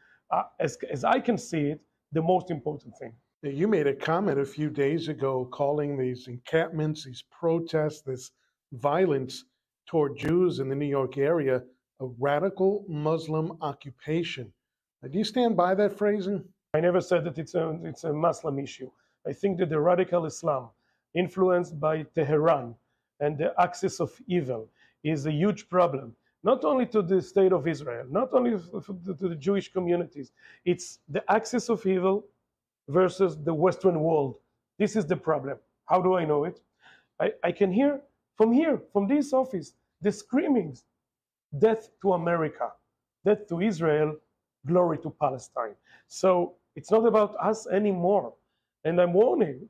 as I can see it, the most important thing. You made a comment a few days ago calling these encampments, these protests, this violence toward Jews in the New York area a radical Muslim occupation. Do you stand by that phrasing? I never said that it's a Muslim issue. I think that the radical Islam, influenced by Tehran and the axis of evil, is a huge problem, not only to the state of Israel, not only to the Jewish communities. It's the axis of evil versus the Western world. This is the problem. How do I know it? I can hear, from this office, the screamings, death to America, death to Israel, glory to Palestine. So it's not about us anymore. And I'm warning,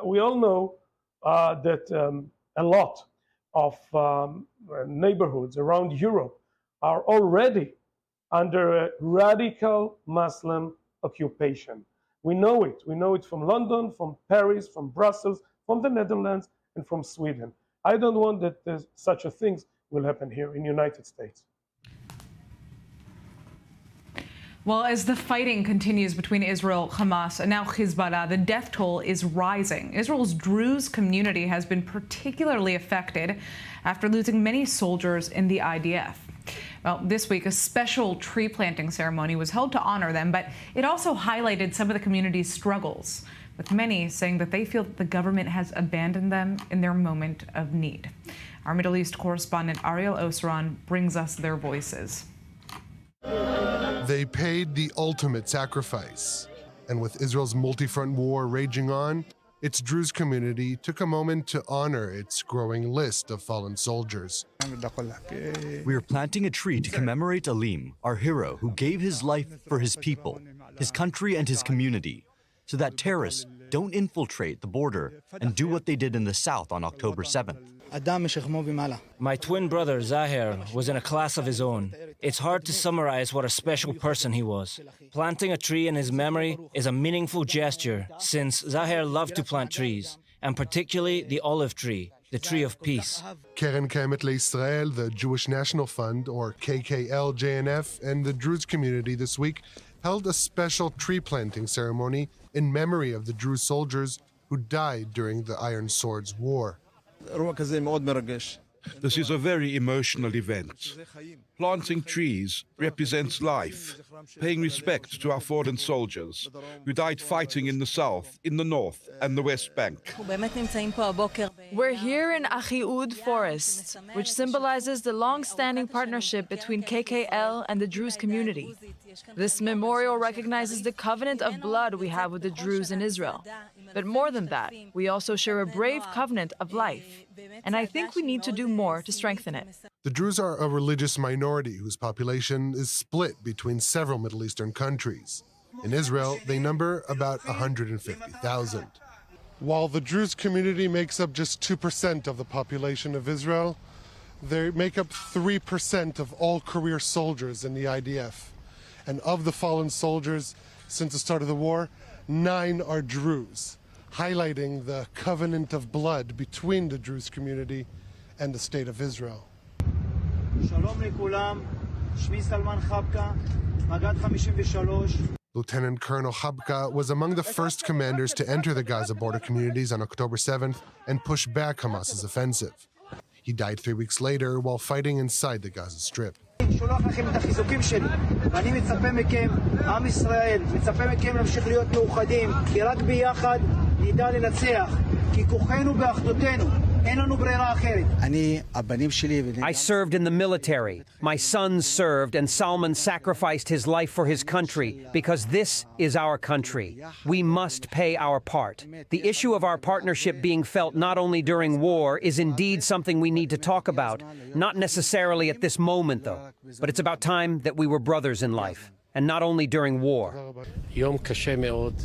we all know that a lot of neighborhoods around Europe are already under a radical Muslim occupation. We know it. We know it from London, from Paris, from Brussels, from the Netherlands, and from Sweden. I don't want that such a thing will happen here in the United States. Well, as the fighting continues between Israel, Hamas, and now Hezbollah, the death toll is rising. Israel's Druze community has been particularly affected after losing many soldiers in the IDF. Well, this week, a special tree planting ceremony was held to honor them, but it also highlighted some of the community's struggles, with many saying that they feel that the government has abandoned them in their moment of need. Our Middle East correspondent Ariel Osran brings us their voices. They paid the ultimate sacrifice. And with Israel's multi-front war raging on, its Druze community took a moment to honor its growing list of fallen soldiers. We are planting a tree to commemorate Alim, our hero who gave his life for his people, his country and his community, so that terrorists don't infiltrate the border and do what they did in the south on October 7th. My twin brother, Zahir, was in a class of his own. It's hard to summarize what a special person he was. Planting a tree in his memory is a meaningful gesture, since Zahir loved to plant trees, and particularly the olive tree, the tree of peace. Keren Kayemet LeIsrael, the Jewish National Fund, or KKL-JNF, and the Druze community this week held a special tree planting ceremony in memory of the Druze soldiers who died during the Iron Swords War. This is a very emotional event. Planting trees represents life, paying respect to our fallen soldiers who died fighting in the south, in the north, and the West Bank. We're here in Achiud Forest, which symbolizes the long-standing partnership between KKL and the Druze community. This memorial recognizes the covenant of blood we have with the Druze in Israel. But more than that, we also share a brave covenant of life. And I think we need to do more to strengthen it. The Druze are a religious minority whose population is split between several Middle Eastern countries. In Israel, they number about 150,000. While the Druze community makes up just 2% of the population of Israel, they make up 3% of all career soldiers in the IDF. And of the fallen soldiers since the start of the war, 9 are Druze, highlighting the covenant of blood between the Druze community and the state of Israel. Lieutenant Colonel Chabka was among the first commanders to enter the Gaza border communities on October 7th and push back Hamas's offensive. He died 3 weeks later while fighting inside the Gaza Strip. שולח לכם את החיזוקים שלי, ואני מצפה מכם, עם ישראל, מצפה מכם להמשיך להיות מאוחדים, כי רק ביחד נדע לנצח, כי כוחנו באחדותנו, אין לנו ברירה אחרת. I served in the military. My sons served, and Salman sacrificed his life for his country, because this is our country. We must pay our part. The issue of our partnership being felt not only during war is indeed something we need to talk about, not necessarily at this moment, though. But it's about time that we were brothers in life, and not only during war.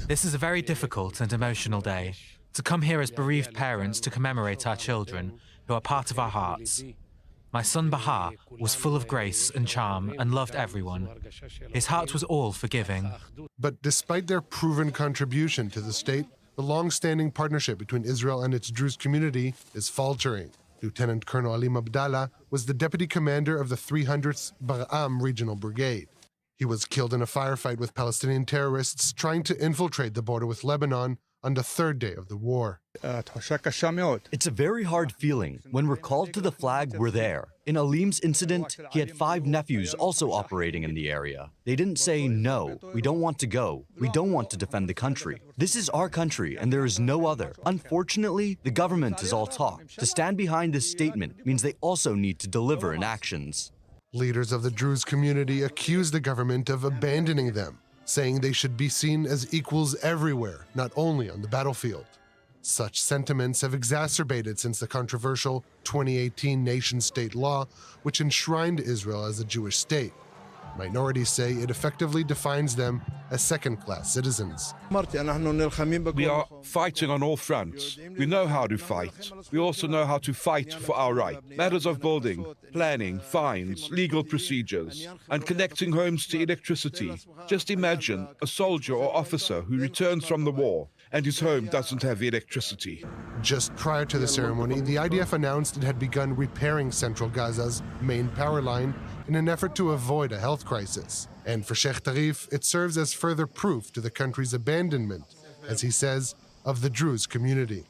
This is a very difficult and emotional day. To come here as bereaved parents to commemorate our children, who are part of our hearts. My son Bahar was full of grace and charm and loved everyone. His heart was all forgiving. But despite their proven contribution to the state, the long-standing partnership between Israel and its Druze community is faltering. Lieutenant Colonel Alim Abdallah was the deputy commander of the 300th Bar'am Regional Brigade. He was killed in a firefight with Palestinian terrorists trying to infiltrate the border with Lebanon on the third day of the war. It's a very hard feeling. When we're called to the flag, we're there. In Alim's incident, he had 5 nephews also operating in the area. They didn't say, no, we don't want to go. We don't want to defend the country. This is our country and there is no other. Unfortunately, the government is all talk. To stand behind this statement means they also need to deliver in actions. Leaders of the Druze community accuse the government of abandoning them, saying they should be seen as equals everywhere, not only on the battlefield. Such sentiments have exacerbated since the controversial 2018 nation-state law, which enshrined Israel as a Jewish state. Minorities say it effectively defines them as second-class citizens. We are fighting on all fronts. We know how to fight. We also know how to fight for our right. Matters of building, planning, fines, legal procedures, and connecting homes to electricity. Just imagine a soldier or officer who returns from the war and his home doesn't have electricity. Just prior to the ceremony, the IDF announced it had begun repairing central Gaza's main power line in an effort to avoid a health crisis. And for Sheikh Tarif, it serves as further proof to the country's abandonment, as he says, of the Druze community.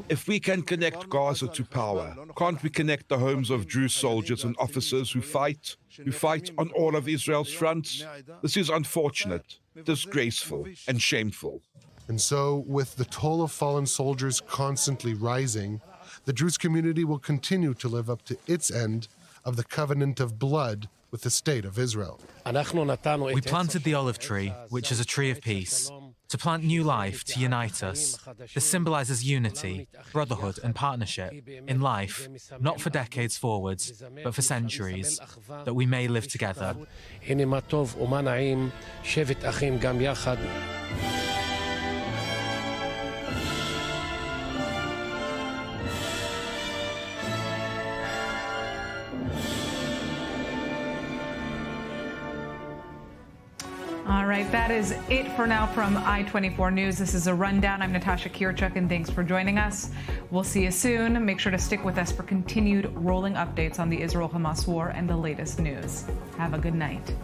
If we can connect Gaza to power, can't we connect the homes of Druze soldiers and officers who fight on all of Israel's fronts? This is unfortunate, disgraceful, and shameful. And so, with the toll of fallen soldiers constantly rising, the Druze community will continue to live up to its end of the covenant of blood with the state of Israel. We planted the olive tree, which is a tree of peace, to plant new life, to unite us. This symbolizes unity, brotherhood, and partnership in life, not for decades forwards, but for centuries, that we may live together. All right, that is it for now from I-24 News. This is a rundown. I'm Natasha Kirchuk, and thanks for joining us. We'll see you soon. Make sure to stick with us for continued rolling updates on the Israel-Hamas war and the latest news. Have a good night.